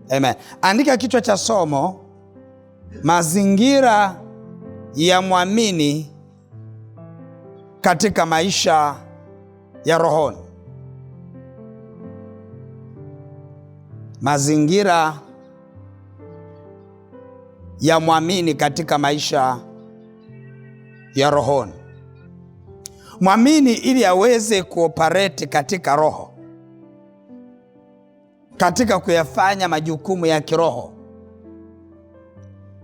Amen. Andika kichwa cha somo, mazingira ya mwamini katika maisha ya rohoni. Mazingira ya mwamini katika maisha ya rohoni. Mwamini ili aweze kuoperate katika roho, katika kuyafanya majukumu ya kiroho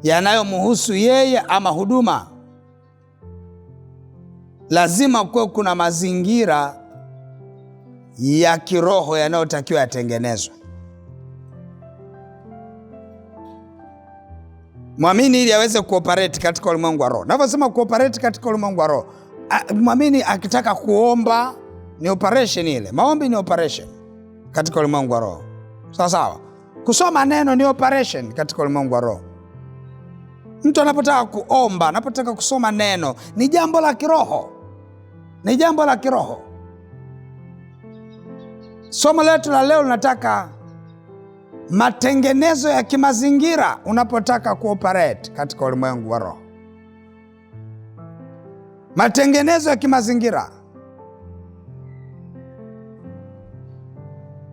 yanayomhusu yeye ama huduma, lazima kuwe kuna mazingira ya kiroho yanayotakiwa yatengenezwe. Mwamini ili aweze kuoperate katika ulimwengu wa roho. Naposema kuoperate katika ulimwengu wa roho, mwamini akitaka kuomba ni operation ile. Maombi ni operation katika ulimwengu wa roho. Sawa sawa. Kusoma neno ni operation katika ulimwengu wa roho. Mtu anapotaka kuomba, anapotaka kusoma neno, ni jambo la kiroho. Ni jambo la kiroho. Somo letu la leo linataka matengenezo ya kimazingira unapotaka kuoperate katika ulimwengu wa roho. Matengenezo ya kimazingira.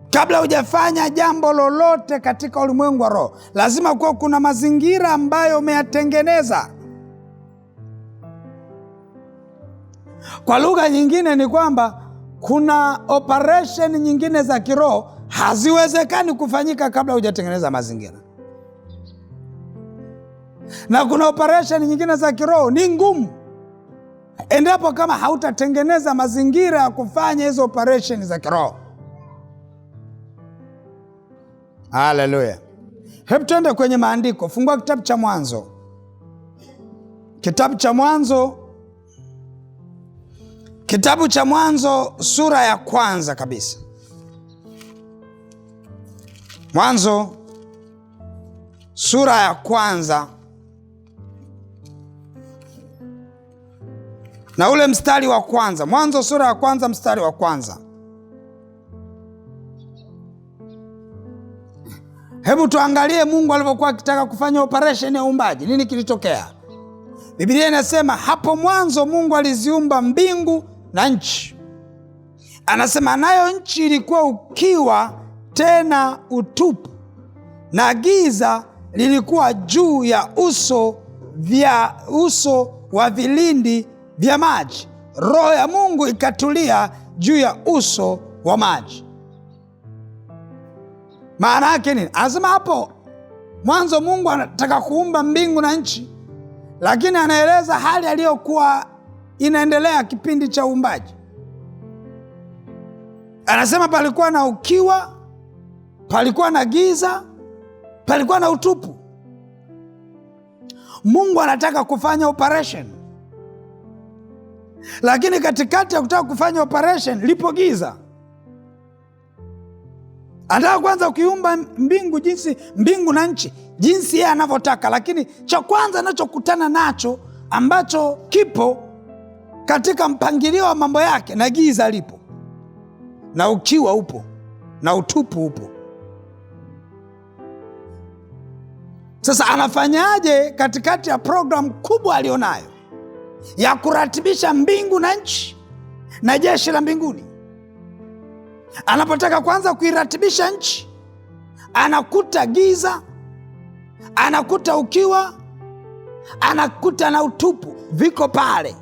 Kabla hujafanya jambo lolote katika ulimwengu wa roho, lazima kuwa kuna mazingira ambayo umeyatengeneza. Kwa lugha nyingine ni kwamba kuna operation nyingine za kiroho haziwezekani kufanyika kabla hujatengeneza mazingira. Na kuna operation nyingine za kiroho ni ngumu endapo kama hautatengeneza mazingira ya kufanya hizo operation za kiroho. Haleluya. Hebu tuende kwenye maandiko. Fungua kitabu cha Mwanzo. Kitabu cha Mwanzo. Kitabu cha Mwanzo sura ya kwanza kabisa. Mwanzo sura ya kwanza na ule mstari wa kwanza. Mwanzo sura ya kwanza mstari wa kwanza. Hebu tuangalie Mungu alivyokuwa akitaka kufanya operation ya uumbaji. Nini kilitokea? Biblia inasema hapo mwanzo Mungu aliziumba mbingu na nchi. Anasema nayo nchi ilikuwa ukiwa tena utupu, na giza lilikuwa juu ya uso wa vilindi vya maji. Roho ya Mungu ikatulia juu ya uso wa maji. Maana yake nini? Anasema hapo mwanzo Mungu anataka kuumba mbingu na nchi, lakini anaeleza hali aliyokuwa inaendelea kipindi cha uumbaji. Anasema palikuwa na ukiwa, palikuwa na giza, palikuwa na utupu. Mungu anataka kufanya operation, lakini katikati ya kutaka kufanya operation lipo giza. Anataka kwanza kuiumba mbingu na nchi jinsi yeye anavyotaka, lakini cha kwanza anachokutana nacho ambacho kipo katika mpangilio wa mambo yake, na giza lipo, na ukiwa upo, na utupu upo. Sasa anafanyaje katikati ya program kubwa alionayo ya kuratibisha mbingu na nchi na jeshi la mbinguni? Anapotaka kwanza kuiratibisha nchi, anakuta giza, anakuta ukiwa, anakuta na utupu, viko pale.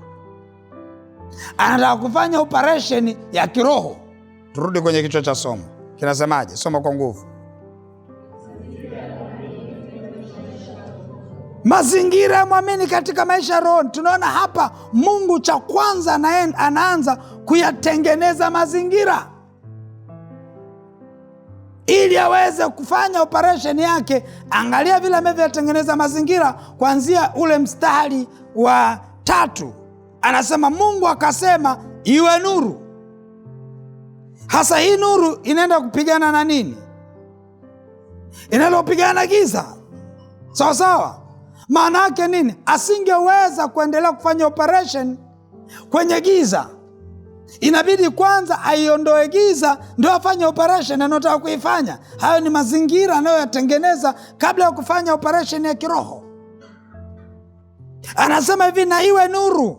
Anataka kufanya operation ya kiroho. Turudi kwenye kichwa cha somo. Kinasemaje? Soma kwa nguvu. Mazingira ya mwamini katika maisha ya roho. Tunaona hapa Mungu cha kwanza anaanza kuyatengeneza mazingira ili aweze kufanya operation yake. Angalia vile amevyotengeneza mazingira kuanzia ule mstari wa 3. Anasema Mungu akasema iwe nuru. Hasa hii nuru inaenda kupigana na nini? Inaenda kupigana na giza. Sawa sawa. Maana yake nini? Asingeweza kuendelea kufanya operation kwenye giza. Inabidi kwanza aiondoe giza ndio afanye operation anayotaka kuifanya. Hayo ni mazingira anayoyatengeneza kabla ya kufanya operation ya kiroho. Anasema hivi, na iwe nuru.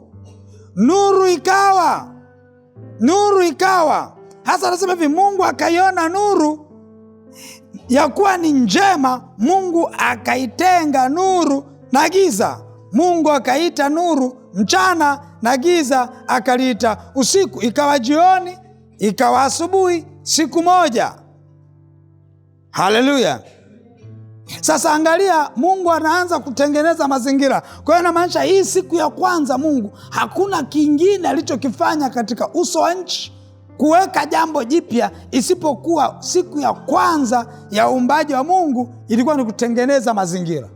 Nuru ikawa. Nuru ikawa. Hasa anasema hivi, Mungu akaiona nuru ya kuwa ni njema, Mungu akaitenga nuru na giza. Mungu akaita nuru mchana na giza akaliita usiku. Ikawa jioni, ikawa asubuhi, siku moja. Haleluya. Sasa angalia, Mungu anaanza kutengeneza mazingira. Kwa hiyo inamaanisha hii siku ya kwanza Mungu hakuna kingine alichokifanya katika uso wa nchi kuweka jambo jipya isipokuwa siku ya kwanza ya uumbaji wa Mungu ilikuwa ni kutengeneza mazingira.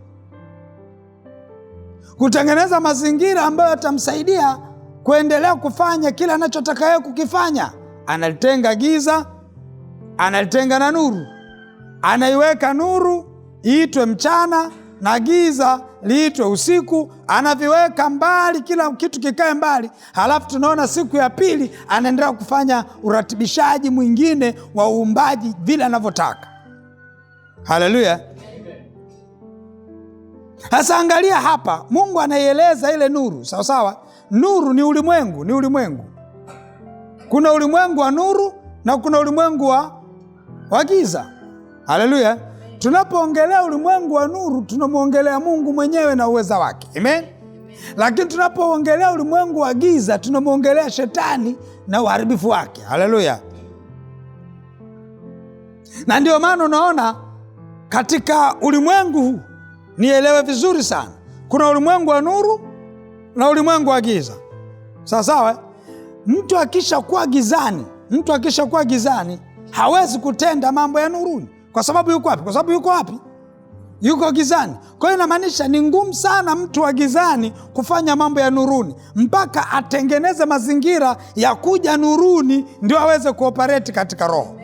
Kutengeneza mazingira ambayo yatamsaidia kuendelea kufanya kila anachotaka yeye kukifanya. Analitenga giza, analitenga na nuru. Anaiweka nuru iitwe mchana na giza liitwe usiku. Anaviweka mbali, kila kitu kikae mbali. Halafu tunaona siku ya pili anaendelea kufanya uratibishaji mwingine wa uumbaji vile anavyotaka. Haleluya. Sasa angalia hapa, Mungu anaieleza ile nuru. Sawa sawa, nuru ni ulimwengu, ni ulimwengu. Kuna ulimwengu wa nuru na kuna ulimwengu wa giza. Haleluya. Tunapoongelea ulimwengu wa nuru tunamwongelea Mungu mwenyewe na uweza wake. Amen. Lakini tunapoongelea ulimwengu wa giza tunamwongelea shetani na uharibifu wake. Haleluya. Na ndio maana unaona katika ulimwengu huu, nielewe vizuri sana, kuna ulimwengu wa nuru na ulimwengu wa giza. Sawa sawa. Mtu akishakuwa gizani hawezi kutenda mambo ya nuruni. Kwa sababu yuko wapi? Kwa sababu yuko wapi? Yuko gizani. Kwa hiyo inamaanisha ni ngumu sana mtu wa gizani kufanya mambo ya nuruni, mpaka atengeneze mazingira ya kuja nuruni ndio aweze kuoperate katika roho.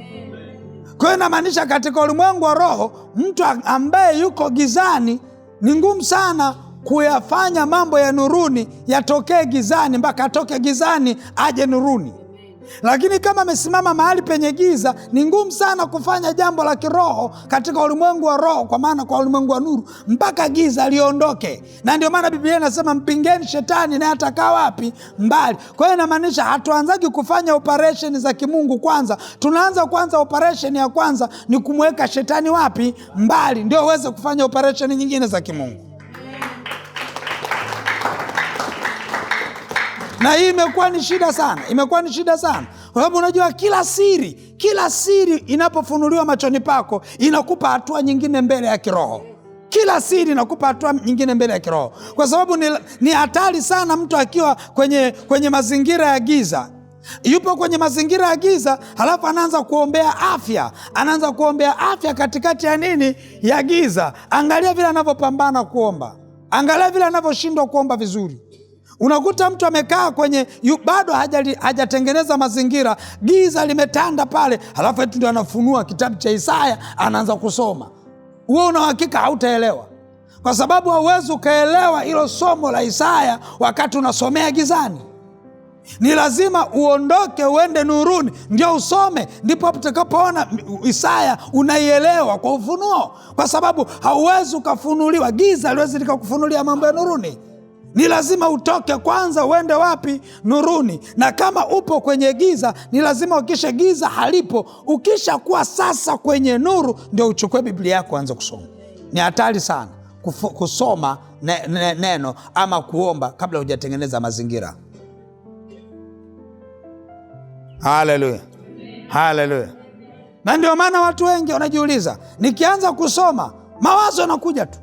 Kwa hiyo inamaanisha katika ulimwengu wa roho, mtu ambaye yuko gizani ni ngumu sana kuyafanya mambo ya nuruni yatokee gizani, mpaka atoke gizani aje nuruni. Lakini kama amesimama mahali penye giza, ni ngumu sana kufanya jambo la kiroho katika ulimwengu wa roho, kwa maana kwa ulimwengu wa nuru mpaka giza liondoke. Na ndio maana Biblia inasema mpingeni shetani naye atakaa wapi? Mbali. Kwa hiyo inamaanisha hatuanzaki kufanya operation za kimungu kwanza. Tunaanza kwanza, operation ya kwanza ni kumweka shetani wapi? Mbali, ndio uweze kufanya operation nyingine za kimungu. Na hii imekuwa ni shida sana, Kwa sababu unajua kila siri inapofunuliwa machoni pako inakupa hatua nyingine mbele ya kiroho. Kila siri inakupa hatua nyingine mbele ya kiroho. Kwa sababu ni hatari sana mtu akiwa kwenye mazingira ya giza. Yupo kwenye mazingira ya giza, halafu anaanza kuombea afya katikati ya nini? Ya giza. Angalia vile anavyopambana kuomba. Angalia vile anavyoshindwa kuomba vizuri. Unakuta mtu amekaa bado hajatengeneza mazingira, giza limetanda pale, halafu eti ndio anafunua kitabu cha Isaya anaanza kusoma. Wewe una hakika hautaelewa, kwa sababu hauwezi ukaelewa hilo somo la Isaya wakati unasomea gizani. Ni lazima uondoke uende nuruni ndio usome, ndipo utakapoona Isaya unaielewa kwa ufunuo, kwa sababu hauwezi ukafunuliwa, giza haliwezi likakufunulia mambo ya nuruni. Ni lazima utoke kwanza uende wapi? Nuruni. Na kama upo kwenye giza, ni lazima ukisha giza halipo, ukisha kuwa sasa kwenye nuru, ndio uchukue Biblia yako anze kusoma. Ni hatari sana kusoma neno ama kuomba kabla hujatengeneza mazingira. Haleluya. Haleluya. Na ndio maana watu wengi wanajiuliza, nikianza kusoma mawazo yanakuja tu.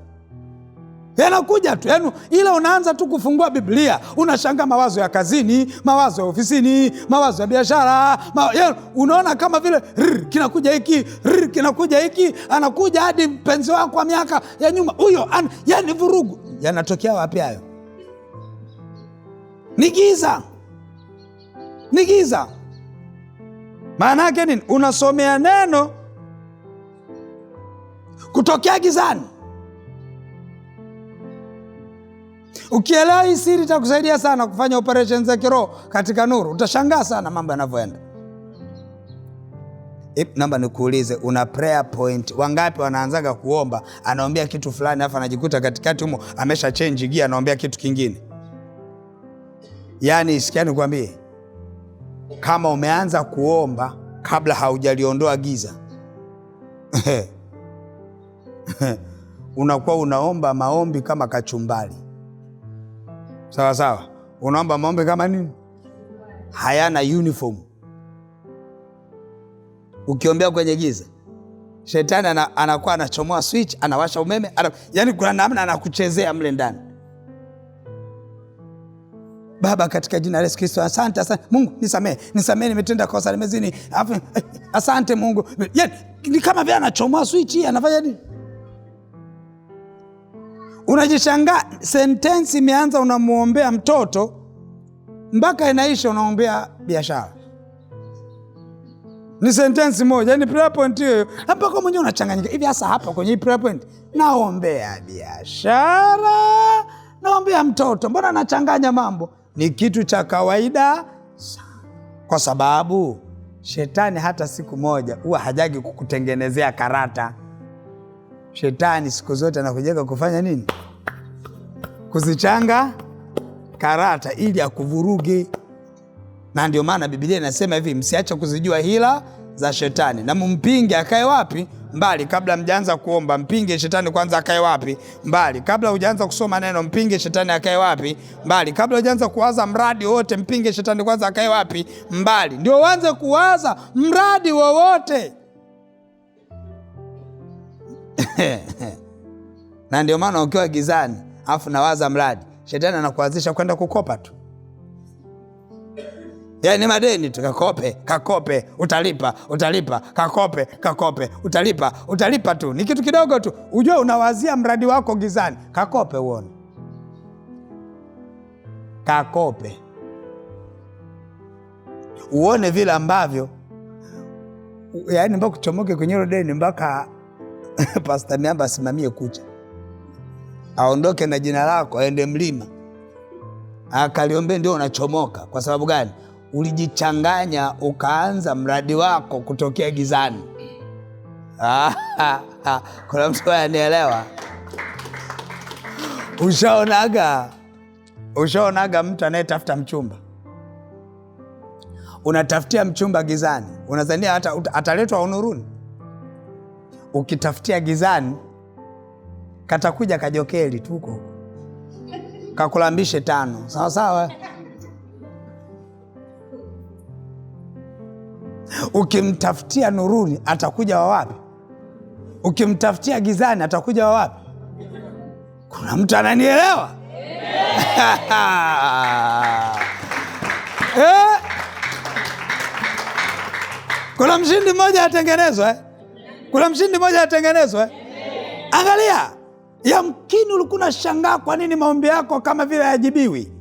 Yaani ila unaanza tu kufungua Biblia, unashanga mawazo ya kazini, mawazo ya ofisini, mawazo ya biashara, unaona kama vile kinakuja hiki, anakuja hadi mpenzi wako wa miaka ya nyuma. Huyo yani vurugu. Yanatokea wapi hayo? Ni giza. Maana yake nini? Unasomea neno kutokea gizani. Ukielewa hii siri itakusaidia sana kufanya operation za kiroho katika nuru. Utashangaa sana mambo yanavyoenda. Namba nikuulize, una prayer point? Wangapi wanaanzaga kuomba, anaombea kitu fulani afa anajikuta katikati humo amesha change gear, anaombea kitu kingine. Yaani sikiani nikwambie, kama umeanza kuomba kabla haujaliondoa giza unakuwa unaomba maombi kama kachumbali. Sawa sawa, unaomba maombi kama nini? Hayana uniform. Ukiombea kwenye giza, shetani anakuwa anachomoa switch, anawasha umeme, yaani kuna namna anakuchezea mle ndani. Baba, katika jina la Yesu Kristo, asante. Mungu, nisamehe nimetenda kosa, nimezini. Asante Mungu. Yaani ni kama vile anachomoa switch, anafanya nini? Unajishangaa sentence imeanza unamuombea mtoto mpaka inaisha unaombea biashara. Ni sentence moja, yani prayer point hiyo. Hapa kwa mwenyewe unachanganyika. Hivi hasa hapa kwenye hii prayer point naombea biashara, naombea mtoto. Mbona nachanganya mambo? Ni kitu cha kawaida sana. Kwa sababu shetani hata siku moja huwa hajagi kukutengenezea karata. Shetani siku zote anakujenga kufanya nini? Kuzichanga karata ili akuvuruge. Na ndio maana Biblia inasema hivi, msiache kuzijua hila za shetani na mumpinge. Akae wapi? Mbali. Kabla mjaanza kuomba, mpinge shetani kwanza. Akae wapi? Mbali. Kabla hujaanza kusoma neno, mpinge shetani. Akae wapi? Mbali. Kabla hujaanza kuwaza mradi wote, mpinge shetani kwanza. Akae wapi? Mbali. Ndio uanze kuwaza mradi wowote. Na ndio maana ukiwa gizani afu nawaza mradi, shetani anakuanzisha kwenda kukopa tu. Yaani madeni tu, kakope, utalipa, kakope, utalipa tu. Ni kitu kidogo tu. Ujue unawazia mradi wako gizani. Kakope uone. Kakope. Uone vile ambavyo, yaani mpaka kuchomoke kwenye hilo deni mpaka Pastor Miamba asimamie kucha. Aondoke na jina lako, aende mlima. Akaliombe, ndio unachomoka. Kwa sababu gani? Ulijichanganya ukaanza mradi wako kutokea gizani. Kuna mtu anielewa? Ushaonaga mtu anayetafuta mchumba. Unatafutia mchumba gizani, unadhania hata ataletwa unuruni? Ukitafutia gizani, katakuja kajokeli tuko kakulambishe 5. Sawa sawa. Ukimtafutia nuruni atakuja wa wapi? Ukimtafutia gizani atakuja wa wapi? Kuna mtu ananielewa? Kuna mshindi mmoja atengenezwa. Kuna mshindi mmoja atengenezwa. Angalia, yamkini ulikuwa unashangaa kwa nini maombi yako kama vile hayajibiwi.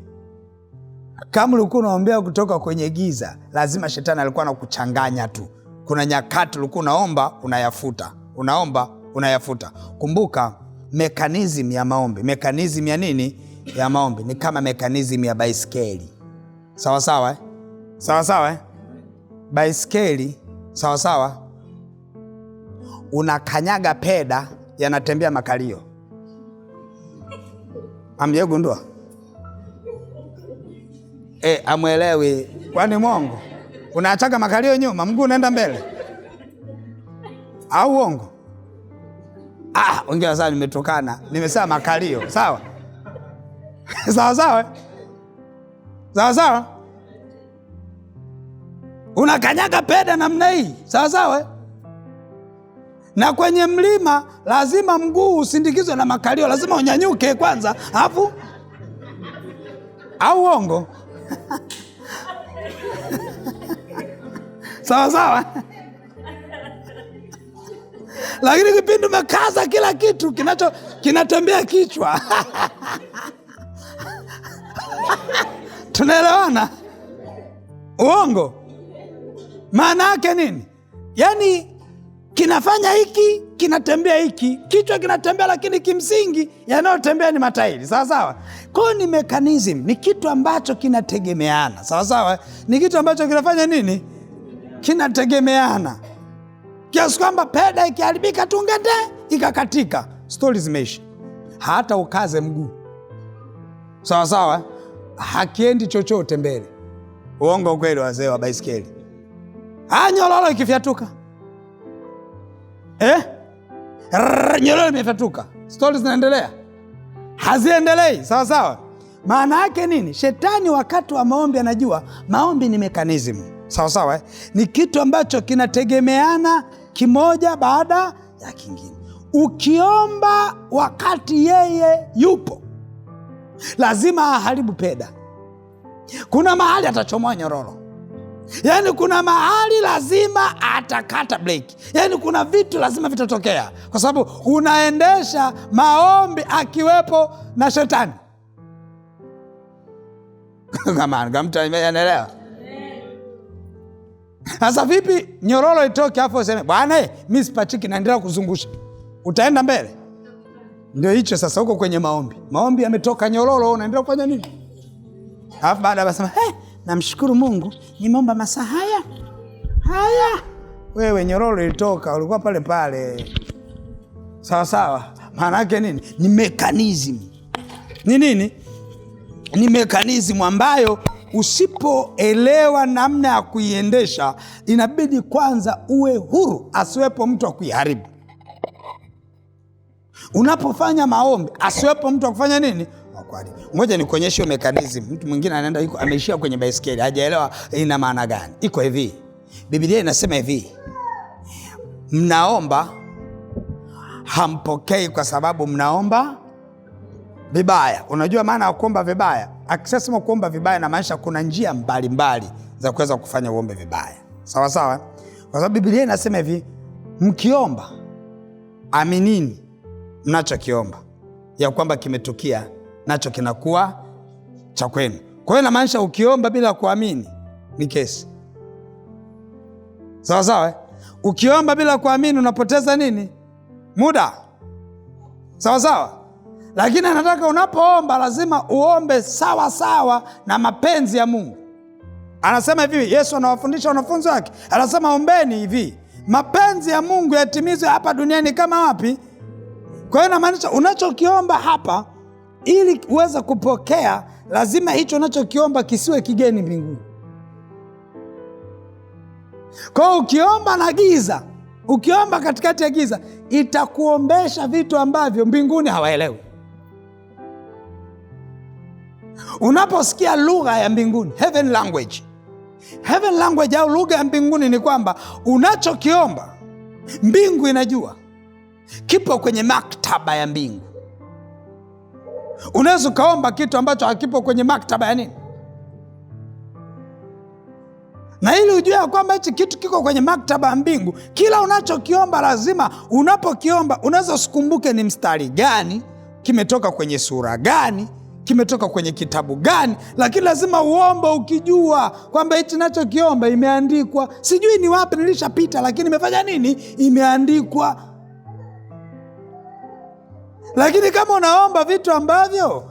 Kama ulikuwa unaombea kutoka kwenye giza, lazima shetani alikuwa anakuchanganya tu. Kuna nyakati ulikuwa unaomba unayafuta. Unaomba unayafuta. Kumbuka mekanizmu ya maombi. Mekanizmu ya nini? Ya maombi ni kama mekanizmu ya baiskeli. Sawa sawa? Sawa sawa? Baiskeli, sawa sawa? Unakanyaga peda, yanatembea makalio. Amjegundua? Amwelewi. Kwani mwongo? Unaachaga makalio nyuma, mguu unaenda mbele. Au uongo? Ongea sana, nimetokana. Nimesema makalio, sawa? Sawa sawa? Sawa sawa? Unakanyaga peda namna hii, sawa sawa? Na kwenye mlima lazima mguu usindikizwe na makalio, lazima unyanyuke kwanza, alafu au uongo? Sawa sawa? Lakini kipindi umekaza kila kitu kinatembea kichwa. Tunaelewana? Uongo? Maana yake nini? Yaani kinafanya hiki, kinatembea hiki, kichwa kinatembea, lakini kimsingi yanayotembea ni matairi. Sawa sawa. Kwa hiyo ni mechanism, ni kitu ambacho kinategemeana. Sawa sawa. Ni kitu ambacho kinafanya nini? Kinategemeana. Kiasi kwamba peda ikiharibika tu ngende ikakatika, stori zimeisha. Hata ukaze mguu, sawa sawa, hakiendi chochote mbele. Uongo kweli wazee wa baisikeli? Nyororo ikifyatuka, nyororo imefyatuka, stori zinaendelea? Haziendelei. Sawa sawa. Maana yake nini? Shetani wakati wa maombi anajua maombi ni mechanism. Sawa sawa. Ni kitu ambacho kinategemeana kimoja baada ya kingine. Ukiomba wakati yeye yupo, lazima aharibu peda. Kuna mahali atachomoa nyororo, yaani kuna mahali lazima atakata breki, yaani kuna vitu lazima vitatokea, kwa sababu unaendesha maombi akiwepo na shetani. Kama mtu anaelewa. Sasa vipi nyororo itoke afu useme bwana mimi sipachiki naendelea kuzungusha? Utaenda mbele? Ndio hicho sasa, huko kwenye maombi. Maombi yametoka nyororo, unaendelea kufanya nini? Alafu baada basema namshukuru Mungu nimeomba masaa haya. Wewe nyororo ilitoka, ulikuwa pale pale. Sawa sawa. Maana yake nini? Ni mechanism. Ni nini? Ni mechanism ambayo usipoelewa namna ya kuiendesha, inabidi kwanza uwe huru, asiwepo mtu wa kuiharibu. Unapofanya maombi, asiwepo mtu wa kufanya nini? Ngoja nikuonyeshe hiyo mechanism. Mtu mwingine anaenda yuko ameishia kwenye baisikeli, hajaelewa ina maana gani. Iko hivi. Biblia inasema hivi, mnaomba hampokei kwa sababu mnaomba vibaya. Unajua maana ya kuomba vibaya? Akisema kuomba vibaya na maanisha kuna njia mbalimbali za kuweza kufanya uombe vibaya. Sawa sawa. Kwa sababu Biblia inasema hivi, mkiomba aminini mnachokiomba, ya kwamba kimetukia nacho kinakuwa cha kwenu. Kwa hiyo inamaanisha ukiomba bila kuamini ni kesi. Sawa sawa. Ukiomba bila kuamini unapoteza nini? Muda. Sawa sawa. Lakini anataka unapoomba lazima uombe sawa sawa na mapenzi ya Mungu. Anasema hivi, Yesu anawafundisha wanafunzi wake, anasema ombeni hivi, mapenzi ya Mungu yatimizwe hapa duniani kama wapi? Kwa hiyo inamaanisha unachokiomba hapa, ili uweze kupokea, lazima hicho unachokiomba kisiwe kigeni mbinguni. Kwa hiyo ukiomba na giza, ukiomba katikati ya giza, itakuombesha vitu ambavyo mbinguni hawaelewi. Unaposikia lugha ya mbinguni, heaven language au lugha ya mbinguni, ni kwamba unachokiomba mbingu inajua, kipo kwenye maktaba ya mbingu. Unaweza ukaomba kitu ambacho hakipo kwenye maktaba ya nini? Na ili ujue ya kwamba hichi kitu kiko kwenye maktaba ya mbingu, kila unachokiomba lazima unapokiomba, unaweza usikumbuke ni mstari gani, kimetoka kwenye sura gani, kimetoka kwenye kitabu gani, lakini lazima uombe ukijua kwamba hichi nachokiomba imeandikwa. Sijui ni wapi nilishapita, lakini imefanya nini? Imeandikwa. Lakini kama unaomba vitu ambavyo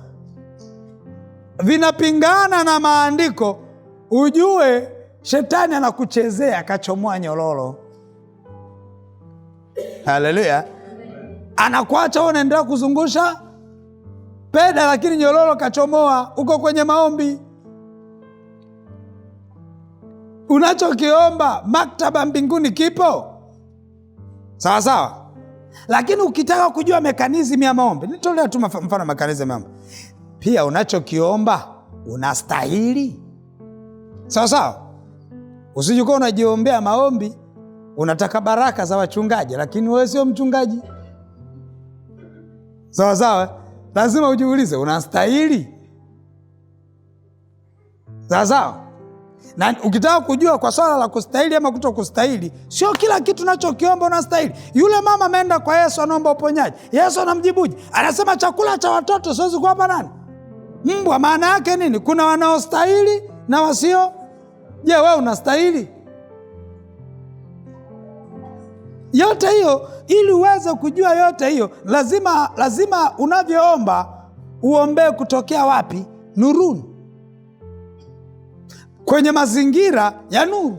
vinapingana na maandiko, ujue shetani anakuchezea, akachomoa nyororo. Haleluya. Anakuacha wewe unaendelea kuzungusha peda, lakini nyororo kachomoa. Uko kwenye maombi, unachokiomba maktaba mbinguni kipo. Sawa sawa. Lakini ukitaka kujua mekanizmu ya maombi, nitolea tu mfano mekanizmu ya maombi. Pia unachokiomba unastahili. Sawa sawa. Usijikuwa unajiombea maombi unataka baraka za wachungaji, lakini wewe sio mchungaji. Sawa sawa. Lazima ujiulize unastahili. Sawa sawa. Na ukitaka kujua kwa swala la kustahili ama kutokustahili, sio kila kitu unachokiomba unastahili. Yule mama ameenda kwa Yesu anaomba uponyaji. Yesu anamjibuje? Anasema chakula cha watoto siwezi kuwapa nani? Mbwa. Maana yake nini? Kuna wanaostahili na wasio. Je, wewe unastahili? Yote hiyo, ili uweze kujua yote hiyo, lazima unavyoomba uombee kutokea wapi? Nuruni, kwenye mazingira ya nuru.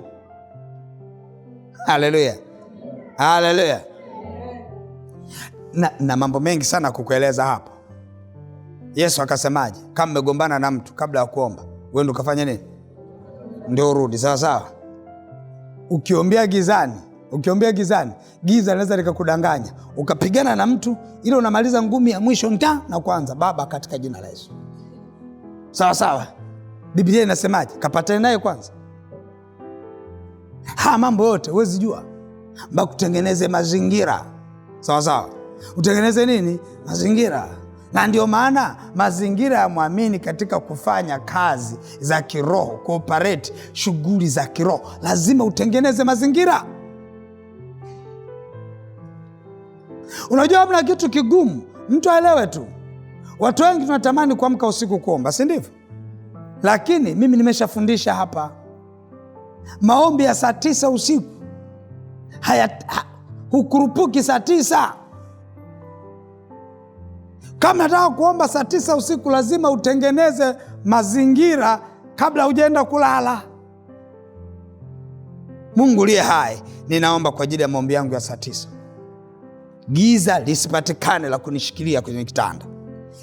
Haleluya, haleluya. Na mambo mengi sana kukueleza hapa. Yesu akasemaje? Kama mmegombana na mtu, kabla ya kuomba wewe ndo kafanya nini? Ndio urudi. Sawa sawa. Ukiombea gizani, giza linaweza likakudanganya, ukapigana na mtu, ile unamaliza ngumi ya mwisho na kwanza, Baba katika jina la Yesu. Sawa sawa. Biblia inasemaje? Kapatane naye kwanza. Mambo yote huwezi jua mpaka kutengeneze mazingira. Sawa sawa. Utengeneze nini? Mazingira. Na ndio maana mazingira ya mwamini katika kufanya kazi za kiroho, kuoperate shughuli za kiroho, lazima utengeneze mazingira. Unajua hamna kitu kigumu, mtu aelewe tu. Watu wengi tunatamani kuamka usiku kuomba, si ndivyo? Lakini mimi nimeshafundisha hapa, maombi ya saa 9 usiku hukurupuki saa 9. Kama nataka kuomba saa 9 usiku, lazima utengeneze mazingira kabla hujaenda kulala. Mungu liye hai, ninaomba kwa ajili ya maombi yangu ya saa 9. Giza lisipatikane la kunishikilia kwenye kitanda.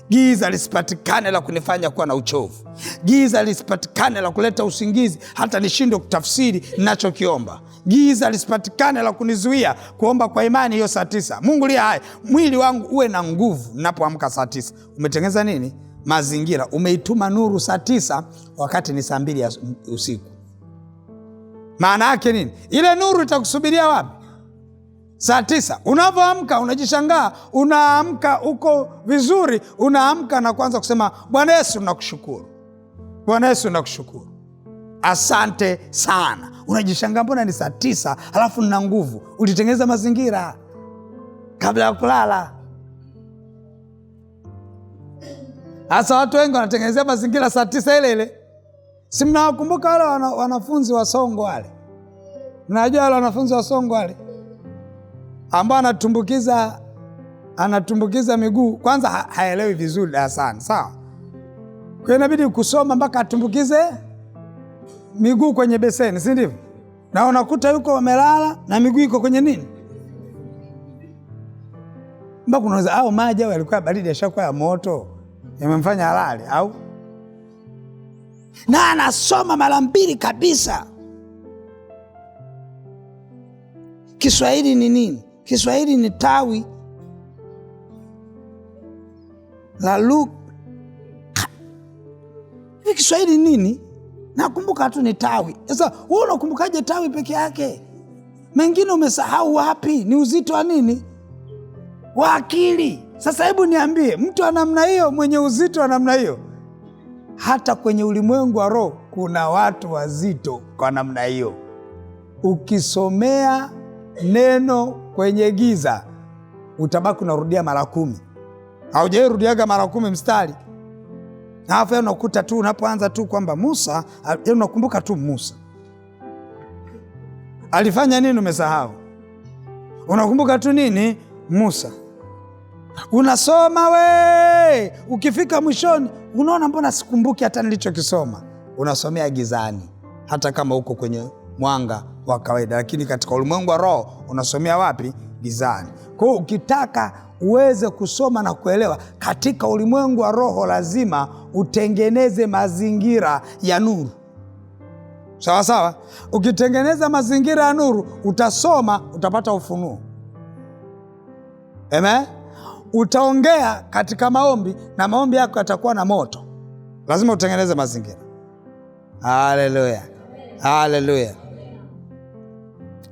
Giza lisipatikane la kunifanya kuwa na uchovu. Giza lisipatikane la kuleta usingizi hata nishindwe kutafsiri ninachokiomba. Giza lisipatikane la kunizuia kuomba kwa imani hiyo saa 9. Mungu liye hai, mwili wangu uwe na nguvu ninapoamka saa 9. Umetengeneza nini? Mazingira. Umeituma nuru saa 9 wakati ni saa 2 ya usiku. Maana yake nini? Ile nuru itakusubiria wapi? Saa 9. Unavyoamka unajishangaa, unaamka uko vizuri, unaamka na kwanza kusema Bwana Yesu nakushukuru. Bwana Yesu nakushukuru. Asante sana. Unajishangaa mbona ni saa 9 halafu nina nguvu? Ulitengeneza mazingira kabla ya kulala. Hasa watu wengi wanatengenezea mazingira saa 9 ile ile. Si mnawakumbuka wale wanafunzi wa Songo wale? Mnajua wale wanafunzi wa Songo wale ambao anatumbukiza miguu, kwanza haelewi vizuri darasani, sawa? Kwa inabidi kusoma mpaka atumbukize miguu kwenye beseni, si ndivyo? Na unakuta yuko amelala na miguu iko kwenye nini? Mpaka unaweza au maji au yalikuwa baridi yashakuwa ya moto yamemfanya halali au? Na anasoma mara 2 kabisa. Kiswahili ni nini? Kiswahili ni tawi la lugha. Hivi Kiswahili nini? Nakumbuka tu ni tawi. Sasa wewe unakumbukaje tawi peke yake? Mengine umesahau wapi? Ni uzito wa nini? Wa akili. Sasa hebu niambie, mtu wa namna hiyo, mwenye uzito wa namna hiyo, hata kwenye ulimwengu wa roho kuna watu wazito kwa namna hiyo. Ukisomea neno kwenye giza utabaki unarudia mara 10. Haujarudiaga mara 10 mstari. Hapo unakuta tu unapoanza tu kwamba Musa, unakumbuka tu Musa alifanya nini, umesahau. Unakumbuka tu nini? Musa. Unasoma we, ukifika mwishoni unaona mbona sikumbuki hata nilichokisoma. Unasomea gizani hata kama uko kwenye mwanga wa kawaida, lakini katika ulimwengu wa roho unasomea wapi? Gizani. Kwa hiyo ukitaka uweze kusoma na kuelewa katika ulimwengu wa roho, lazima utengeneze mazingira ya nuru. Sawa sawa. Ukitengeneza mazingira ya nuru, utasoma, utapata ufunuo. Amen. Utaongea katika maombi na maombi yako yatakuwa na moto. Lazima utengeneze mazingira. Haleluya, haleluya.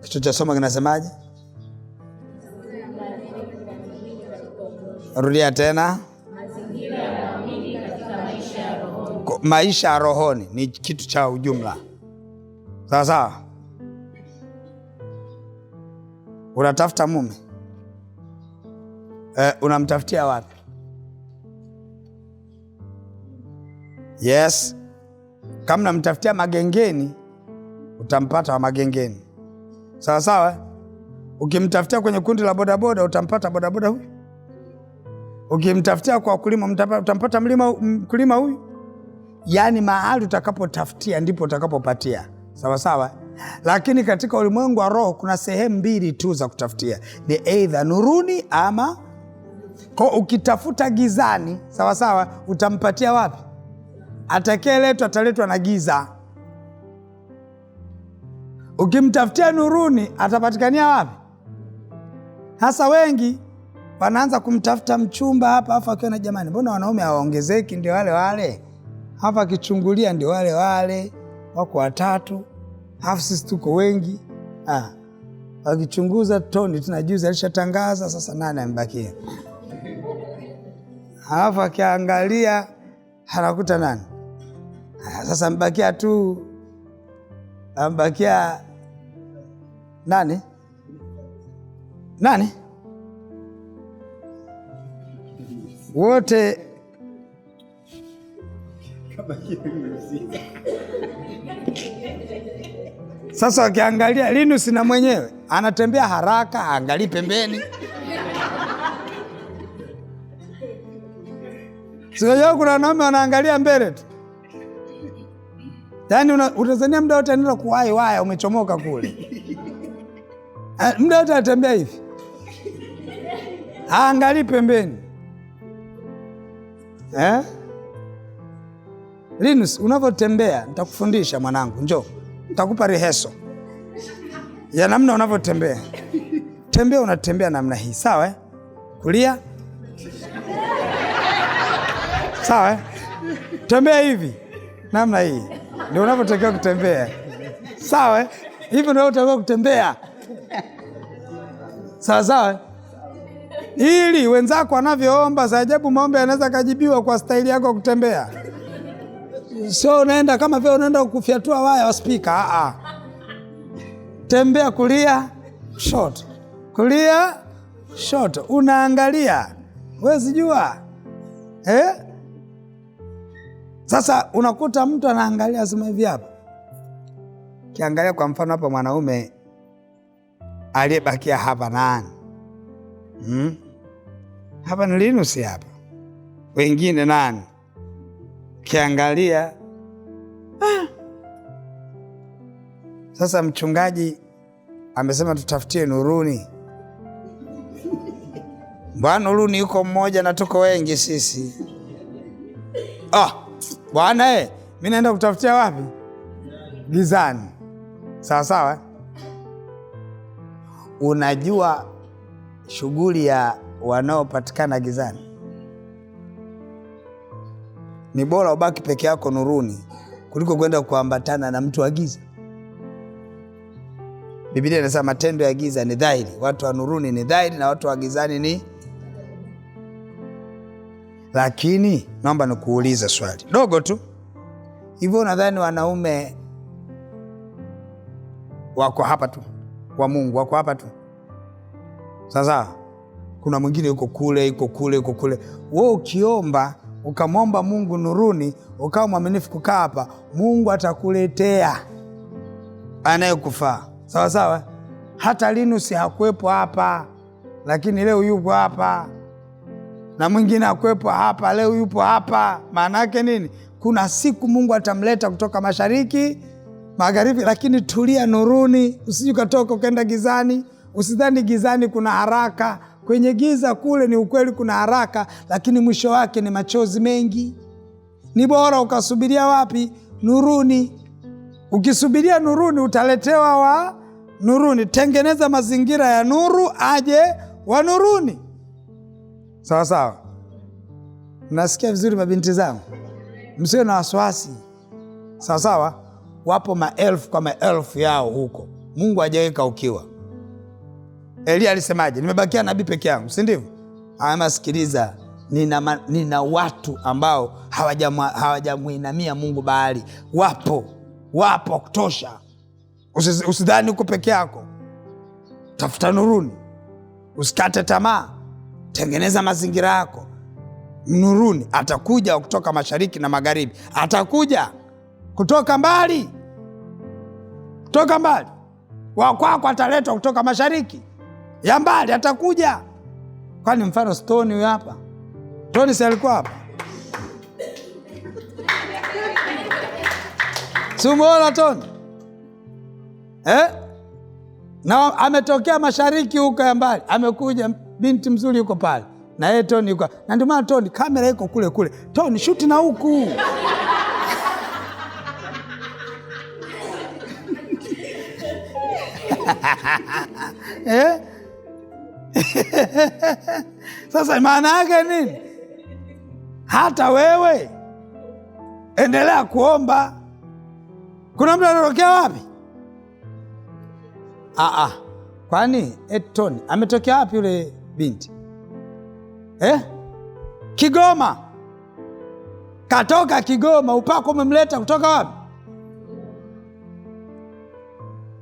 Kitu cha somo kinasemaje? Rudia tena. Mazingira ya mwamini katika maisha ya rohoni. Maisha ya rohoni ni kitu cha ujumla. Sawa sawa. Unatafuta mume, unamtafutia wapi? Yes. Kama namtafutia magengeni, utampata wa magengeni. Sawa sawa. Ukimtafutia kwenye kundi la bodaboda utampata bodaboda huyu. Ukimtafutia kwa wakulima utampata mkulima huyu. Yaani mahali utakapotafutia ndipo utakapopatia. Sawa sawa. Lakini katika ulimwengu wa roho kuna sehemu mbili tu za kutafutia. Ni either nuruni ama kwa ukitafuta gizani, sawa sawa, utampatia wapi? Atakayeletwa ataletwa na giza. Ukimtafutia nuruni atapatikania wapi? Hasa wengi wanaanza kumtafuta mchumba hapa afa akiona jamani, mbona wanaume hawaongezeki? Ndio wale wale. Hapa kichungulia ndio wale wale. Wako watatu. Hafu sisi tuko wengi. Wakichunguza Toni tunajuzi alishatangaza, sasa nani ambakia? Halafu akiangalia hanakuta nani? Sasa mbakia tu, ambakia nani? Nani? Wote sasa wakiangalia Linus na mwenyewe anatembea haraka, angalii pembeni. Sio kuna wanaume wanaangalia mbele tu. Yaani utazania muda wote anaenda kuwahi waya umechomoka kule. Muda wote anatembea hivi. Angalii pembeni. Linus, unavyotembea nitakufundisha mwanangu, njoo. Nitakupa rehearsal ya namna unavyotembea. Tembea, unatembea namna hii, sawa? Kulia. Sawa? Tembea hivi. Namna hii. Ndio unavyotakiwa kutembea. Sawa? Hivyo ndio unavyotakiwa kutembea. Sawa sawa? Ili wenzako wanavyoomba, za ajabu maombi yanaweza kujibiwa kwa staili yako kutembea. Sio unaenda kama vile unaenda kufyatua waya wa speaker. Tembea kulia, short. Kulia, short. Unaangalia. Wewe jua. Sasa unakuta mtu anaangalia sema hivi hapa. Kiangalia kwa mfano hapa mwanaume aliyebakia hapa nani? Hapa ni Linus hapa. Wengine nani? Kiangalia. Sasa mchungaji amesema tutafutie nuruni. Bwana nuruni yuko mmoja na tuko wengi sisi. Bwana mimi naenda kutafutia wapi? Gizani. Sawa sawa. Unajua shughuli ya wanaopatikana gizani? Ni bora ubaki peke yako nuruni kuliko kwenda kuambatana na mtu wa giza. Biblia inasema matendo ya giza ni dhahiri, watu wa nuruni ni dhahiri na watu wa gizani ni. Lakini naomba nikuulize swali dogo tu. Hivyo nadhani wanaume wako hapa tu, wa Mungu wako hapa tu? Sasa kuna mwingine yuko kule. Wewe ukiomba ukamwomba Mungu nuruni, ukawa mwaminifu kukaa hapa, Mungu atakuletea anayekufaa. Sawa sawa? Hata Linus hakuepo hapa, lakini leo yupo hapa. Na mwingine hakuepo hapa, leo yupo hapa. Maana yake nini? Kuna siku Mungu atamleta kutoka mashariki, magharibi, lakini tulia nuruni, usije ukatoka ukaenda gizani. Usidhani gizani kuna haraka. Kwenye giza kule ni ukweli kuna haraka, lakini mwisho wake ni machozi mengi. Ni bora ukasubiria wapi? Nuruni. Ukisubiria nuruni utaletewa wa nuruni. Tengeneza mazingira ya nuru aje wa nuruni. Sawa sawa? Nasikia vizuri mabinti zangu? Msiwe na wasiwasi. Sawa sawa? Wapo maelfu kwa maelfu yao huko. Mungu hajaweka ukiwa. Elia alisemaje? Nimebakia nabii peke yangu, si ndivyo? Sikiliza, nina watu ambao hawajamuinamia Mungu Baali. Wapo kutosha. Usidhani uko peke yako. Tafuta nuruni. Usikate tamaa. Tengeneza mazingira yako. Nuruni atakuja kutoka mashariki na magharibi. Atakuja kutoka mbali. Wa kwako ataletwa kutoka mashariki. ya mbali atakuja. Kwani mfano Stoni huyu hapa, Stoni si alikuwa hapa? Si umeona Toni? Na ametokea mashariki huko ya mbali, amekuja binti mzuri yuko pale, na yeye Toni yuko. Na ndio maana Toni kamera iko kule kule. Toni shuti na huku. Sasa maana yake nini? Hata wewe endelea kuomba. Kuna mtu anatokea wapi? Kwani Toni ametokea wapi yule binti? Kigoma. Katoka Kigoma, upako umemleta kutoka wapi?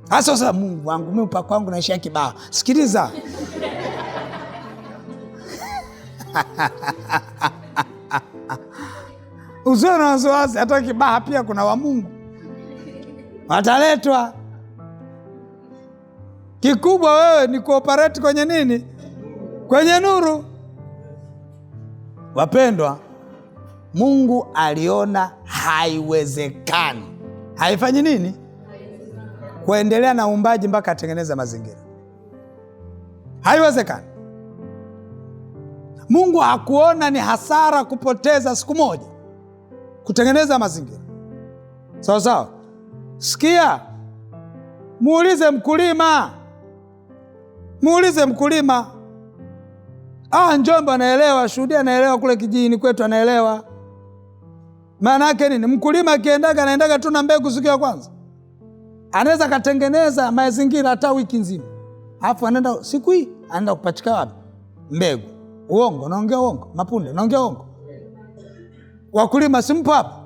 Sasa Mungu wangu, mimi upako wangu naishia Kibaha. Sikiliza. Usiwe na wasiwasi, hata Kibaha pia kuna wa Mungu wataletwa. Kikubwa wewe ni kuoperate kwenye nini? Kwenye nuru. Wapendwa, Mungu aliona haiwezekani. Haifanyi nini? Kuendelea na uumbaji mpaka atengeneza mazingira. Haiwezekani. Mungu hakuona ni hasara kupoteza siku moja kutengeneza mazingira. Sawa sawa. Sikia, muulize mkulima. Muulize mkulima. Njombe anaelewa, Shuhudia anaelewa, kule kijijini kwetu anaelewa. Maana yake nini? Mkulima akiendaga anaendaga tu na mbegu siku ya kwanza. Anaweza katengeneza mazingira hata wiki nzima. Alafu anaenda siku hii, anaenda kupachika wapi? Mbegu. Uongo, naongea uongo. Mapunde, naongea uongo. Wakulima simpo hapa.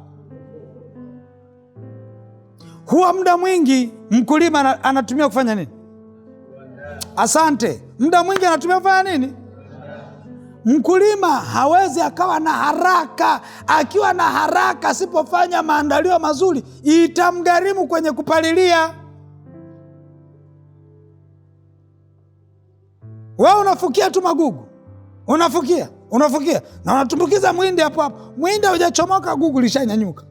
Huwa muda mwingi mkulima anatumia kufanya nini? Asante. Muda mwingi anatumia kufanya nini? Mkulima hawezi akawa na haraka. Akiwa na haraka, asipofanya maandalio mazuri, itamgharimu kwenye kupalilia. Wewe unafukia tu magugu. Unafukia na unatumbukiza mwindi hapo hapo. Mwindi hujachomoka, gugu lishanyanyuka.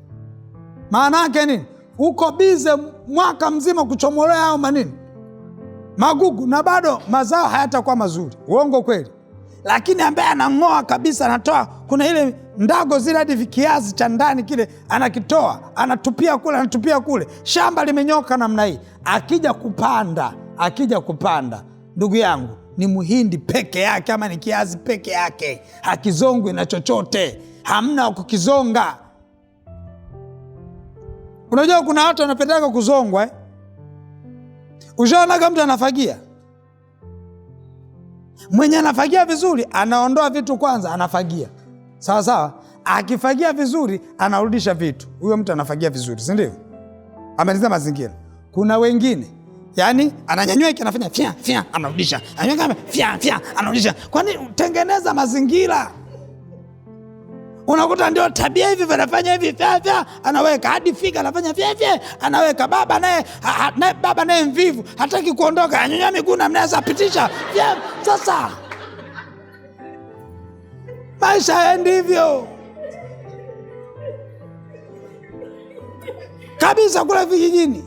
Maana yake nini? Uko bize mwaka mzima kuchomolea hao manini? Magugu, na bado mazao hayatakuwa mazuri. Uongo kweli? Lakini ambaye anang'oa kabisa, anatoa, kuna ile ndago zile hadi kiazi cha ndani kile anakitoa, anatupia kule, shamba limenyoka namna hii. Akija kupanda, ndugu yangu, ni muhindi peke yake ama ni kiazi peke yake, hakizongwi na chochote, hamna kukizonga. Unajua kuna watu wanapendaka kuzongwa. Ushaonaga mtu anafagia? Mwenye anafagia vizuri anaondoa vitu kwanza, anafagia sawa sawa. Akifagia vizuri anarudisha vitu. Huyo mtu anafagia vizuri, si ndio? Amaliza mazingira. Kuna wengine ananyanyua hiki, anafanya fia anarudisha, ananyanyua fia anarudisha. Kwani tengeneza mazingira. Unakuta ndio tabia hivi, anafanya hivi fia anaweka, hadi fika anafanya fia anaweka. Baba naye mvivu, hataki kuondoka, anyanyua miguu na mnaweza pitisha fia. Sasa maisha haendi hivyo kabisa. Kule vijijini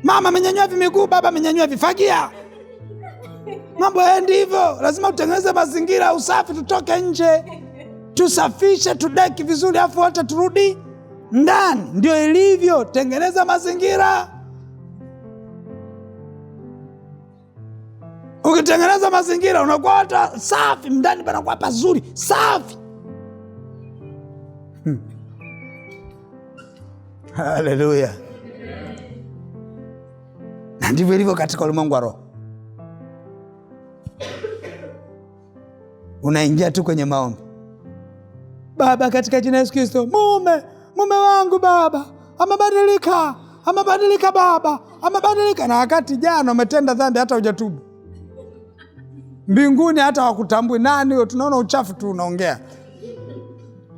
mama amenyanyua miguu, baba amenyanyua vifagia. Mambo haendi hivyo. Lazima utengeneze mazingira usafi, tutoke nje, tusafishe, tudeki vizuri, afu wote turudi ndani. Ndio ilivyo, tengeneza mazingira. Ukitengeneza mazingira unakuwa hata safi, ndani panakuwa pazuri, safi. Haleluya. Na ndivyo ilivyo katika ulimwengu wa roho. Unaingia tu kwenye maombi. Baba, katika jina la Yesu Kristo, mume wangu baba amebadilika baba, amebadilika. Na wakati jana umetenda dhambi, hata hujatubu. Mbinguni hata wakutambui. Nani wewe? Tunaona uchafu tu unaongea.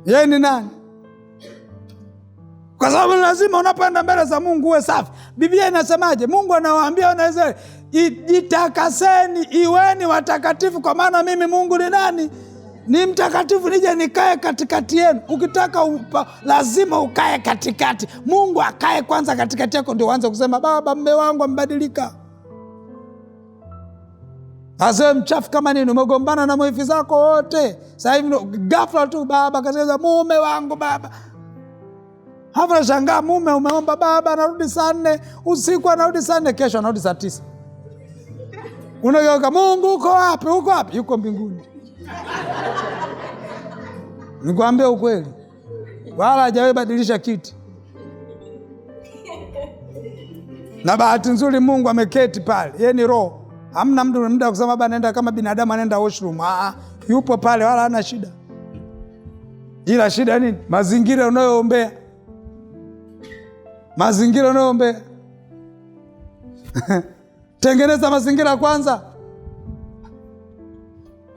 Yeye ni nani? Kwa sababu lazima unapoenda mbele za Mungu uwe safi. Biblia inasemaje? Mungu anawaambia Wanaisraeli, jitakaseni, iweni watakatifu kwa maana mimi Mungu ni nani? Ni mtakatifu, nije nikae katikati yenu. Ukitaka lazima ukae katikati. Mungu akae kwanza katikati yako, ndio uanze kusema baba, mume wangu amebadilika. Azewe mchafu kama nini, umegombana na mwifi zako wote, sasa hivi ghafla tu baba kasema mume wangu baba. Hapa shangaa mume umeomba baba anarudi saa 4 usiku, anarudi saa 4, kesho anarudi saa 9. Unageuka, Mungu uko wapi? Uko wapi? Yuko mbinguni. Nikwambia ukweli, wala hajawahi badilisha kiti. Na bahati nzuri Mungu ameketi pale, yeye ni roho. Hamna mtu muda kusema baba anaenda kama binadamu anaenda washroom. Yupo pale wala hana shida. Ila shida nini? Mazingira unayoombea. Mazingira unayoombea. Tengeneza mazingira kwanza.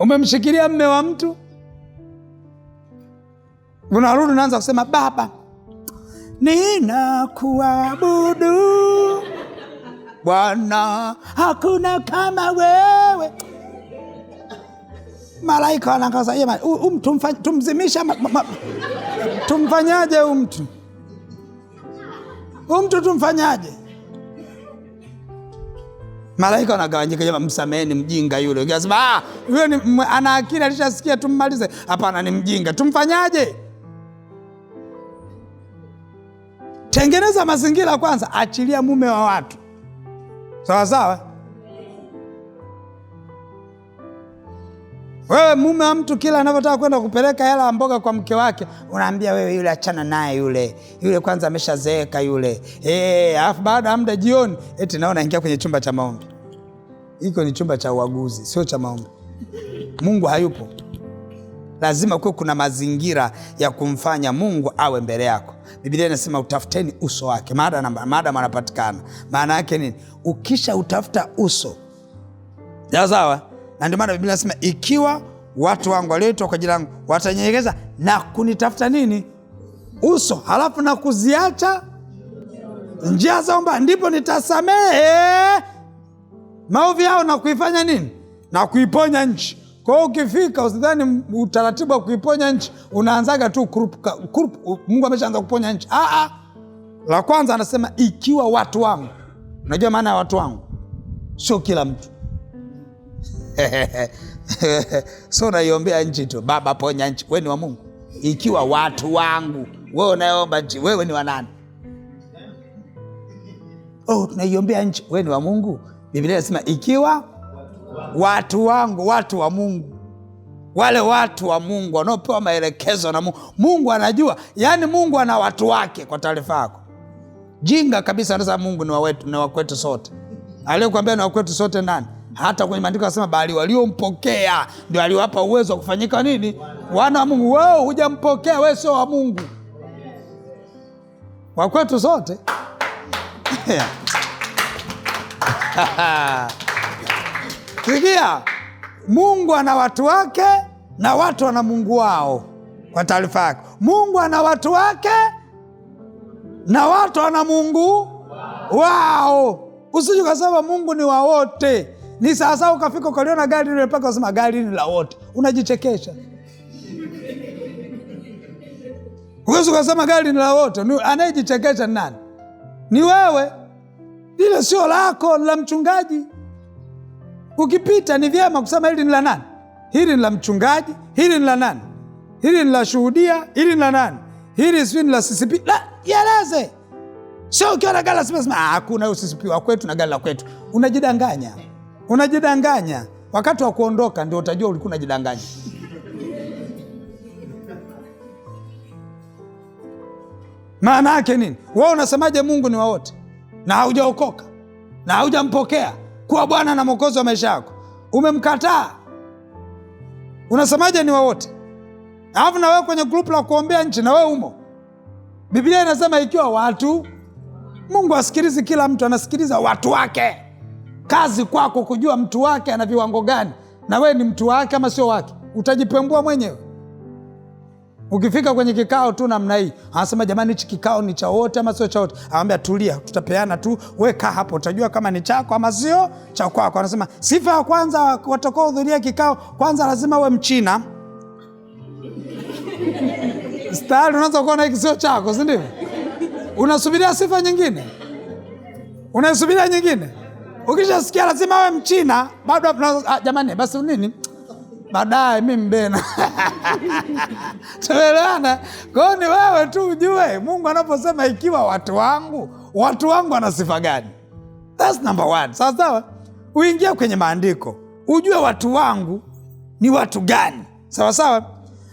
Umemshikilia mume wa mtu, unarudi unaanza kusema baba, ninakuabudu Bwana, hakuna kama wewe. Malaika wanakaza, tumzimisha, tumfanyaje mtu? Mtu tumfanyaje? Malaika wanagawanyika, jamaa msameni mjinga yule. Ukisema yule ana akili, alishasikia, tummalize. Hapana, ni mjinga, tumfanyaje? Tengeneza mazingira kwanza, achilia mume wa watu. Sawa sawa. Wewe mume wa mtu kila anavyotaka kwenda kupeleka hela mboga kwa mke wake, unaambia wewe yule achana naye yule kwanza ameshazeeka yule. Alafu baada ya muda jioni eti naona ingia kwenye chumba cha maombi. Hiko ni chumba cha uaguzi, sio cha maombi. Mungu hayupo. Lazima kuwe kuna mazingira ya kumfanya Mungu awe mbele yako. Biblia inasema utafuteni uso wake maadamu anapatikana. Maana yake nini? Ukisha utafuta uso, sawa. Na ndio maana Biblia inasema ikiwa watu wangu walioitwa kwa jina langu watanyenyekeza na kunitafuta nini? Uso, halafu na kuziacha njia zao mbaya, ndipo nitasamehe maovu yao na kuifanya nini? Na kuiponya nchi. Kwa hiyo ukifika usidhani utaratibu wa kuiponya nchi unaanzaga tu Mungu ameshaanza kuponya nchi. La kwanza anasema ikiwa watu wangu. Unajua maana ya watu wangu? Sio kila mtu. So naiombea nchi tu, baba ponya nchi. Wewe ni wa Mungu. Ikiwa watu wangu. Wewe unaomba nchi, wewe ni wa nani? Tunaiombea nchi, wewe ni wa Mungu. Biblia inasema ikiwa watu wangu, watu wa Mungu. Wale watu wa Mungu wanaopewa maelekezo na Mungu. Mungu anajua, yani Mungu ana watu wake. Kwa taarifa yako, jinga kabisa anasema Mungu ni wa wetu, ni wa kwetu sote. Aliyokuambia ni wa kwetu sote nani? Hata kwenye maandiko yanasema bali waliompokea ndio aliwapa uwezo wa kufanyika nini? Wana wa Mungu. Wewe hujampokea, wewe sio wa Mungu. Wa kwetu sote. Sikia, Mungu ana watu wake na watu wana Mungu wao. Kwa taarifa yako, Mungu ana watu wake na watu wana Mungu wao. Usije ukasema Mungu ni wa wote. Ni sasa ukafika ukaliona gari lile paka usema gari ni la wote. Unajichekesha. Usije ukasema gari ni la wote. Anayejichekesha ni nani? Ni wewe. Lile sio lako, la mchungaji. Ukipita ni vyema kusema hili ni la nani? Hili ni la mchungaji, hili ni la nani? Hili ni la shuhudia, hili ni la nani? Hili si ni la CCP. La, yeleze. Sio ukiona gala sema hakuna CCP wa kwetu na gala la kwetu. Unajidanganya. Unajidanganya. Wakati wa kuondoka ndio utajua ulikuwa unajidanganya. Maana yake nini? Wewe unasemaje Mungu ni wa wote na haujaokoka na haujampokea kuwa Bwana na Mwokozi wa maisha yako? Umemkataa. Unasemaje ni wa wote? Alafu na wewe kwenye group la kuombea nchi na wewe umo. Biblia inasema ikiwa watu, Mungu asikilizi kila mtu, anasikiliza watu wake. Kazi kwako kujua mtu wake ana viwango gani, na wewe ni mtu wake ama sio wake. Utajipembua mwenyewe. Ukifika kwenye kikao tu namna hii, anasema jamani, hichi kikao ni cha wote ama sio cha wote? Anambia tulia, tutapeana tu, weka hapo, utajua kama ni chako ama sio cha kwako. Anasema sifa ya kwanza watakao hudhuria kikao, kwanza lazima uwe Mchina. Stari unaanza kuona hiki sio chako, si ndio? Unasubiria sifa nyingine, unasubiria nyingine. Ukishasikia lazima uwe Mchina, bado jamani, basi nini baadaye mimi mbena. Tuelewana? Kwa hiyo ni wewe tu ujue Mungu anaposema ikiwa watu wangu wana sifa gani? That's number one. Sawa sawa? Uingie kwenye maandiko, ujue watu wangu ni watu gani. Sawa sawa?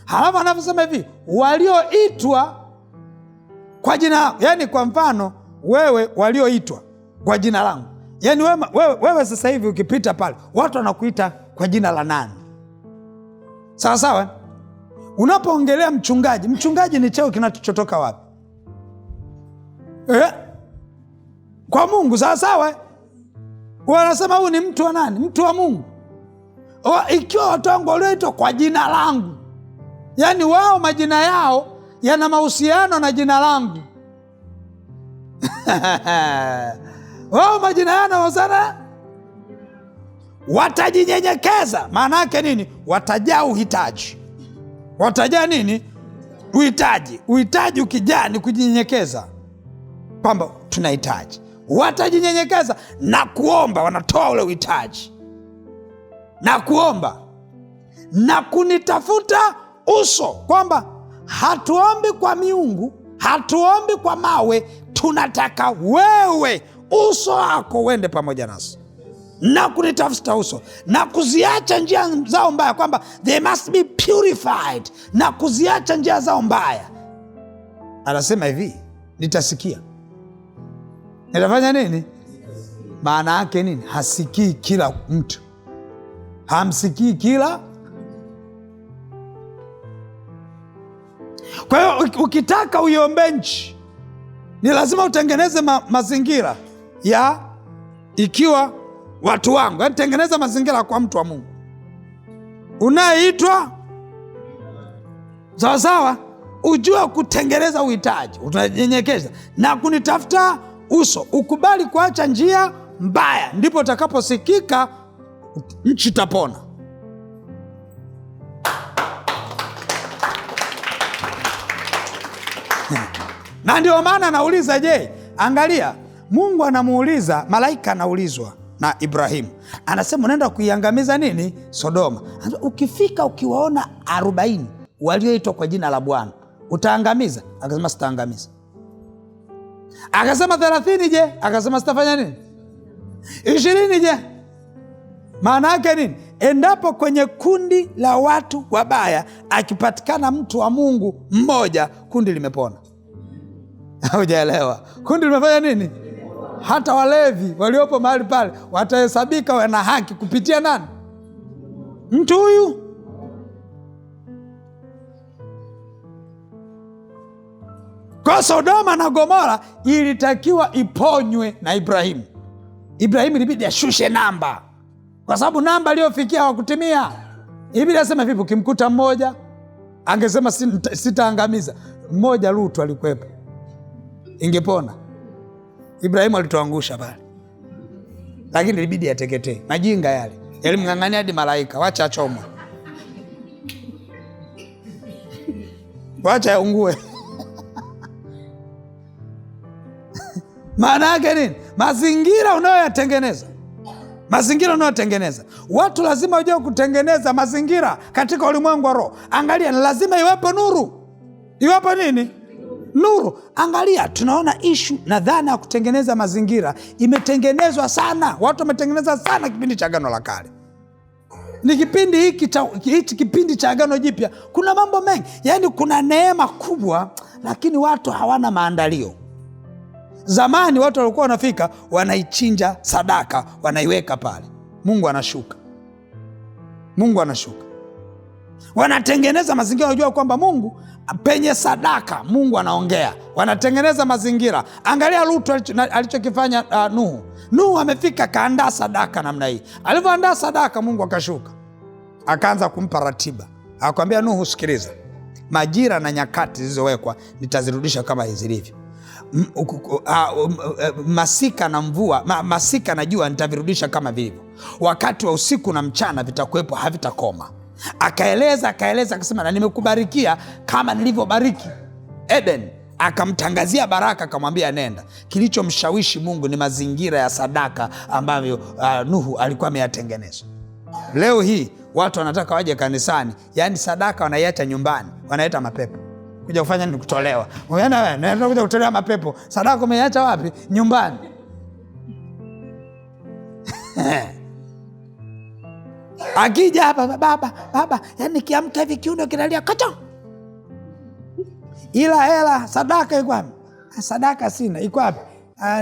Halafu anaposema hivi, walioitwa kwa jina, yani kwa mfano wewe walioitwa kwa jina langu. Yani wewe sasa hivi ukipita pale, watu wanakuita kwa jina la nani? Sawa sawa? Unapoongelea mchungaji ni cheo kinachotoka wapi? Kwa Mungu. Sawa sawa? Wanasema huyu ni mtu wa nani? Mtu wa Mungu. Ikiwa watu wangu walioitwa kwa jina langu, yani wao majina yao yana mahusiano na jina langu. Wao majina yao yanahusiana. Watajinyenyekeza, maana yake nini? Watajaa uhitaji. Watajaa nini? Uhitaji. Uhitaji ukijaa ni kujinyenyekeza, kwamba tunahitaji. Watajinyenyekeza na kuomba, wanatoa ule uhitaji na kuomba na kunitafuta uso, kwamba hatuombi kwa miungu, hatuombi kwa mawe, tunataka wewe uso wako uende pamoja nasi, na kunitafuta uso na kuziacha njia zao mbaya, kwamba they must be purified, na kuziacha njia zao mbaya. Anasema hivi, nitasikia. Nitafanya nini? Maana yake nini? Hasikii kila mtu, hamsikii kila. Kwa hiyo ukitaka uiombe nchi, ni lazima utengeneze mazingira ya ikiwa watu wangu. Yani tengeneza mazingira kwa mtu wa Mungu unayeitwa. Sawa sawa? Ujue kutengeneza uhitaji, utanyenyekeza na kunitafuta uso, ukubali kuacha njia mbaya, ndipo utakaposikika, nchi itapona. Na ndio maana anauliza, je, angalia, Mungu anamuuliza, malaika anaulizwa na Ibrahimu, anasema unaenda kuiangamiza nini? Sodoma. Ukifika ukiwaona 40 walioitwa kwa jina la Bwana, utaangamiza? Akasema sitaangamiza. Akasema 30 je? Akasema sitafanya nini? 20 je? Maana yake nini? Endapo kwenye kundi la watu wabaya akipatikana mtu wa Mungu mmoja, kundi limepona. Hujaelewa? Kundi limefanya nini? Hata walevi waliopo mahali pale watahesabika wana haki kupitia nani? Mtu huyu. Kwa Sodoma na Gomora ilitakiwa iponywe na Ibrahimu. Ibrahimu ilibidi ashushe namba, kwa sababu namba aliyofikia hawakutimia. Ibidi asema vipi? Ukimkuta mmoja, angesema sitaangamiza mmoja, Lutu alikuwepo, ingepona. Ibrahimu alituangusha pale, lakini ilibidi ateketee. Majinga yale yalimng'ang'ania hadi malaika, wacha achomwe, wacha yaungue. Maana yake nini? Mazingira unayoyatengeneza, mazingira unayotengeneza. Watu lazima wajue kutengeneza mazingira katika ulimwengu wa roho. Angalia, lazima iwepo nuru. Iwepo nini? Nuru. Angalia, tunaona ishu na dhana ya kutengeneza mazingira imetengenezwa sana. Watu wametengeneza sana kipindi cha Agano la Kale. Ni kipindi hiki kipindi cha Agano Jipya kuna mambo mengi. Yaani kuna neema kubwa, lakini watu hawana maandalio. Zamani watu walikuwa wanafika, wanaichinja sadaka, wanaiweka pale, Mungu anashuka. Mungu anashuka. Wanatengeneza mazingira, wanajua kwamba Mungu penye sadaka Mungu anaongea. Wanatengeneza mazingira. Angalia Lutu alichokifanya Nuhu. Nuhu amefika kaandaa sadaka namna hii. Alivyoandaa sadaka, Mungu akashuka, akaanza kumpa ratiba. Akamwambia Nuhu, sikiliza, majira na nyakati zilizowekwa nitazirudisha kama zilivyo. Masika na mvua, masika na jua nitavirudisha kama vilivyo. Wakati wa usiku na mchana vitakuwepo, havitakoma. Akaeleza akasema, na nimekubarikia kama nilivyobariki Eden. Akamtangazia baraka, akamwambia nenda. Kilichomshawishi Mungu ni mazingira ya sadaka ambavyo Nuhu alikuwa ameyatengeneza. Leo hii watu wanataka waje kanisani, yani sadaka wanaiacha nyumbani, wanaleta mapepo. Kuja kufanya ni kutolewa. Unaona wewe, naenda kuja kutolewa mapepo. Sadaka umeiacha wapi? Nyumbani. Akija hapa, baba, yani kiamka hivi kiuno kinalia kacho. Ila hela sadaka iko wapi? Sadaka sina. Iko wapi?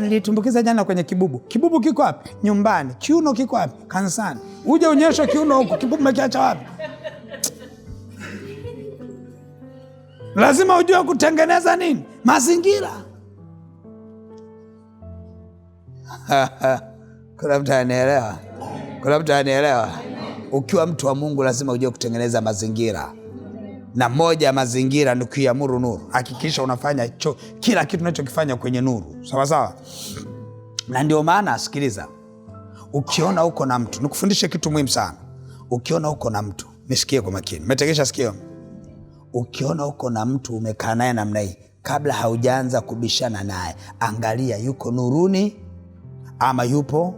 Nilitumbukiza jana kwenye kibubu. Kibubu kiko wapi? Nyumbani. Kiuno kiko wapi? Kanisani. Uje unyeshe kiuno huko, kibubu umekiacha wapi? Lazima ujue kutengeneza nini? Mazingira. Kuna mtu anaelewa? Ukiwa mtu wa Mungu lazima ujue kutengeneza mazingira. Na moja ya mazingira ni kuiamuru nuru. Hakikisha unafanya kila kitu unachokifanya kwenye nuru. Sawa sawa? Na ndio maana sikiliza. Ukiona uko na mtu, nikufundishe kitu muhimu sana. Ukiona uko na mtu, nisikie kwa makini. Umetegesha sikio? Ukiona uko na mtu umekaa naye namna hii, kabla haujaanza kubishana naye, angalia yuko nuruni ama yupo.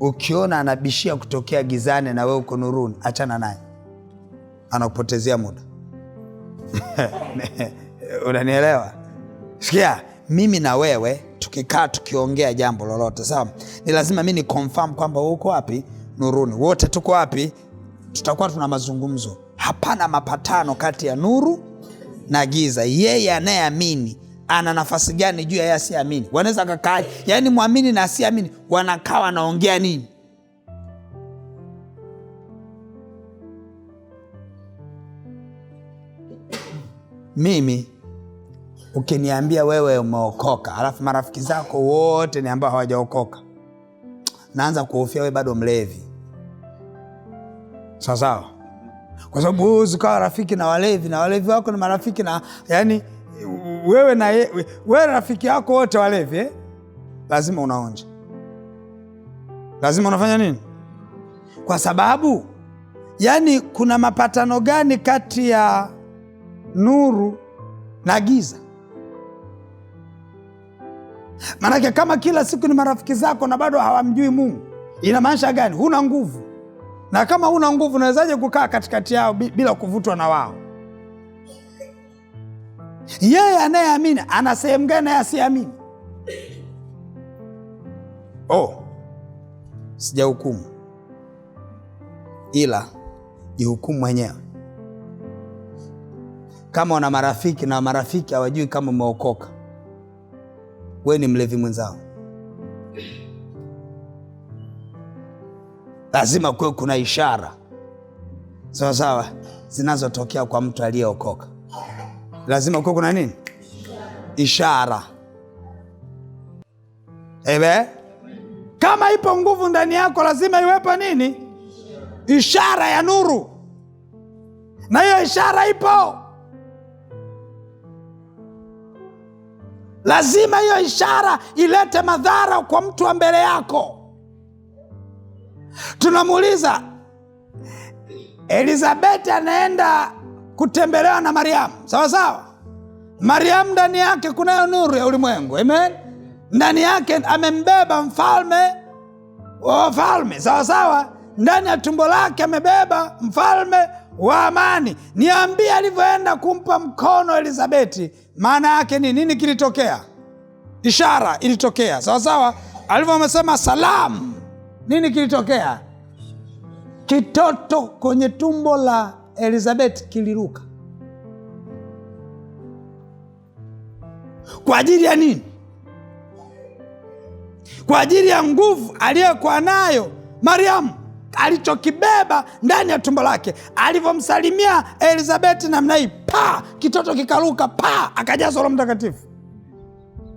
Ukiona anabishia kutokea gizani na wewe uko nuruni, achana naye. Anakupotezea muda. Unanielewa? Sikia, mimi na wewe tukikaa tukiongea jambo lolote, sawa? Ni lazima mimi ni confirm kwamba uko wapi? Nuruni. Wote tuko wapi? Tutakuwa tuna mazungumzo. Hapana mapatano kati ya nuru na giza. Yeye anayeamini ana nafasi gani juu ya yeye asiamini? Wanaweza kukaa, yani muamini na asiamini wanakaa wanaongea nini? Mimi ukiniambia wewe umeokoka, alafu marafiki zako wote ni ambao hawajaokoka, naanza kuhofia wewe bado mlevi. Sawa sawa? Kwa sababu uzikawa rafiki na walevi, na walevi wako ni marafiki na, yani wewe na wewe rafiki yako wote walevi, lazima unaonja. Lazima unafanya nini? Kwa sababu yani kuna mapatano gani kati ya nuru na giza? Maanake kama kila siku ni marafiki zako na bado hawamjui Mungu, inamaanisha gani? Huna nguvu. Na kama huna nguvu, unawezaje kukaa katikati yao bila kuvutwa na wao? Yeye anayeamini ana sehemu gani ya asiamini? Sijahukumu, ila jihukumu mwenyewe. Kama una marafiki na marafiki hawajui kama umeokoka, wewe ni mlevi mwenzao. Lazima kuwe kuna ishara, sawa sawa, zinazotokea kwa mtu aliyeokoka. Lazima kuwe kuna nini? Ishara. Kama ipo nguvu ndani yako, lazima iwepo nini? Ishara ya nuru. Na hiyo ishara ipo. Lazima hiyo ishara ilete madhara kwa mtu wa mbele yako. Tunamuuliza Elizabeth anaenda kutembelewa na Mariamu, sawa sawa? Mariamu ndani yake kunayo nuru ya ulimwengu. Amen. Ndani yake amembeba mfalme wa wafalme, sawa sawa? Ndani ya tumbo lake amebeba mfalme wa amani. Niambie, alivyoenda kumpa mkono Elizabeth, maana yake ni nini? Kilitokea ishara, ilitokea, sawa sawa? Alivyomsema salamu, nini kilitokea? Kitoto kwenye tumbo la Elizabeth kiliruka. Kwa ajili ya nini? Kwa ajili ya nguvu aliyokuwa nayo Mariamu, alichokibeba ndani ya tumbo lake. Alivyomsalimia Elizabeth namna hii, kitoto kikaruka, akajazwa Roho Mtakatifu.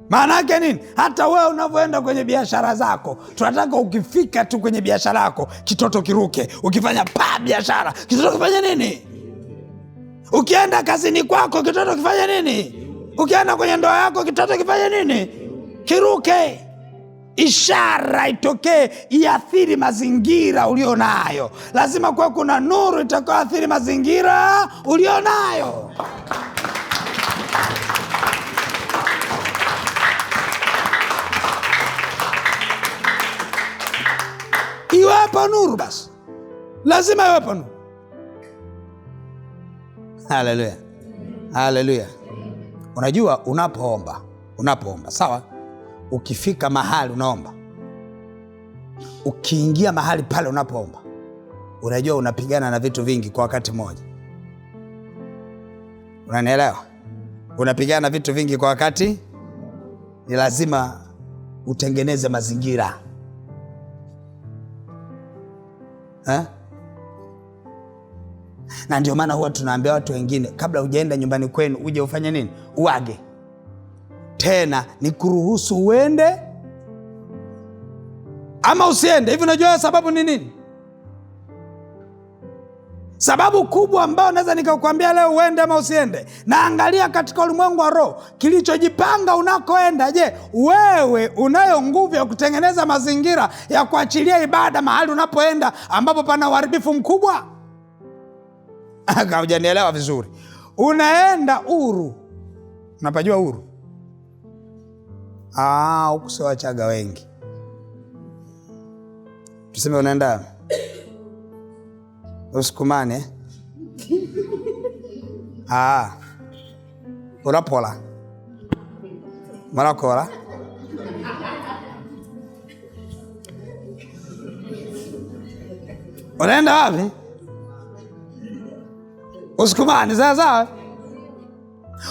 Maana yake nini? Hata wewe unavyoenda kwenye biashara zako, tunataka ukifika tu kwenye biashara yako, kitoto kiruke. Ukifanya biashara, kitoto kifanya nini? Ukienda kazini kwako kitoto kifanye nini? Ukienda kwenye ndoa yako kitoto kifanye nini? Kiruke. Ishara itokee iathiri mazingira ulionayo. Lazima kuwa kuna nuru itakayoathiri mazingira ulionayo. Iwepo nuru basi. Lazima iwepo nuru. Haleluya. Haleluya. Unajua unapoomba, sawa? Ukifika mahali unaomba, ukiingia mahali pale unapoomba, unajua unapigana na vitu vingi kwa wakati mmoja. Unanielewa? Unapigana na vitu vingi kwa wakati. Ni lazima utengeneze mazingira. Na ndio maana huwa tunaambia watu wengine, kabla hujaenda nyumbani kwenu uje ufanye nini? Uage. Tena ni kuruhusu uende ama usiende. Hivi unajua sababu ni nini? Sababu kubwa ambayo naweza nikakwambia leo uende ama usiende. Na angalia katika ulimwengu wa roho kilichojipanga unakoenda. Je, wewe unayo nguvu ya kutengeneza mazingira ya kuachilia ibada mahali unapoenda ambapo pana uharibifu mkubwa? Hujanielewa vizuri. Unaenda Uru. Unapajua Uru? Huku sio Wachaga wengi. Tuseme unaenda Usukumani. Urapola. Marakola. Unaenda wapi? Usukumani. Sasa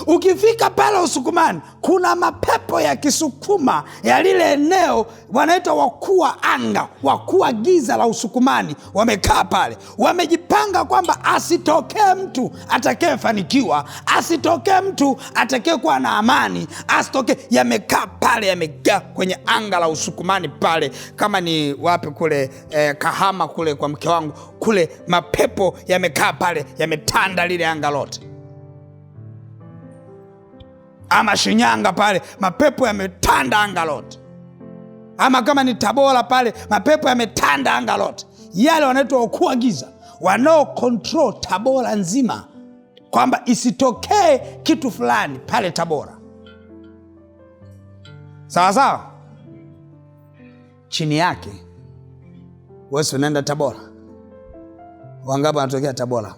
ukifika pale Usukumani, kuna mapepo ya Kisukuma ya lile eneo, wanaitwa wakuu wa anga, wakuu wa giza la Usukumani. Wamekaa pale, wamejipanga kwamba asitokee mtu atakayefanikiwa, asitokee mtu atakayekuwa na amani, asitokee. Yamekaa pale, yamekaa kwenye anga la Usukumani pale. Kama ni wapi kule Kahama kule kwa mke wangu kule, mapepo yamekaa pale, yametanda lile anga lote. Ama Shinyanga pale, mapepo yametanda anga lote. Ama kama ni Tabora pale, mapepo yametanda anga lote. Yale wanaitwa wakuu wa giza, wanao control Tabora nzima, kwamba isitokee kitu fulani pale Tabora. Sawa sawa? Chini yake wewe unaenda Tabora. Wangapi wanatokea Tabora?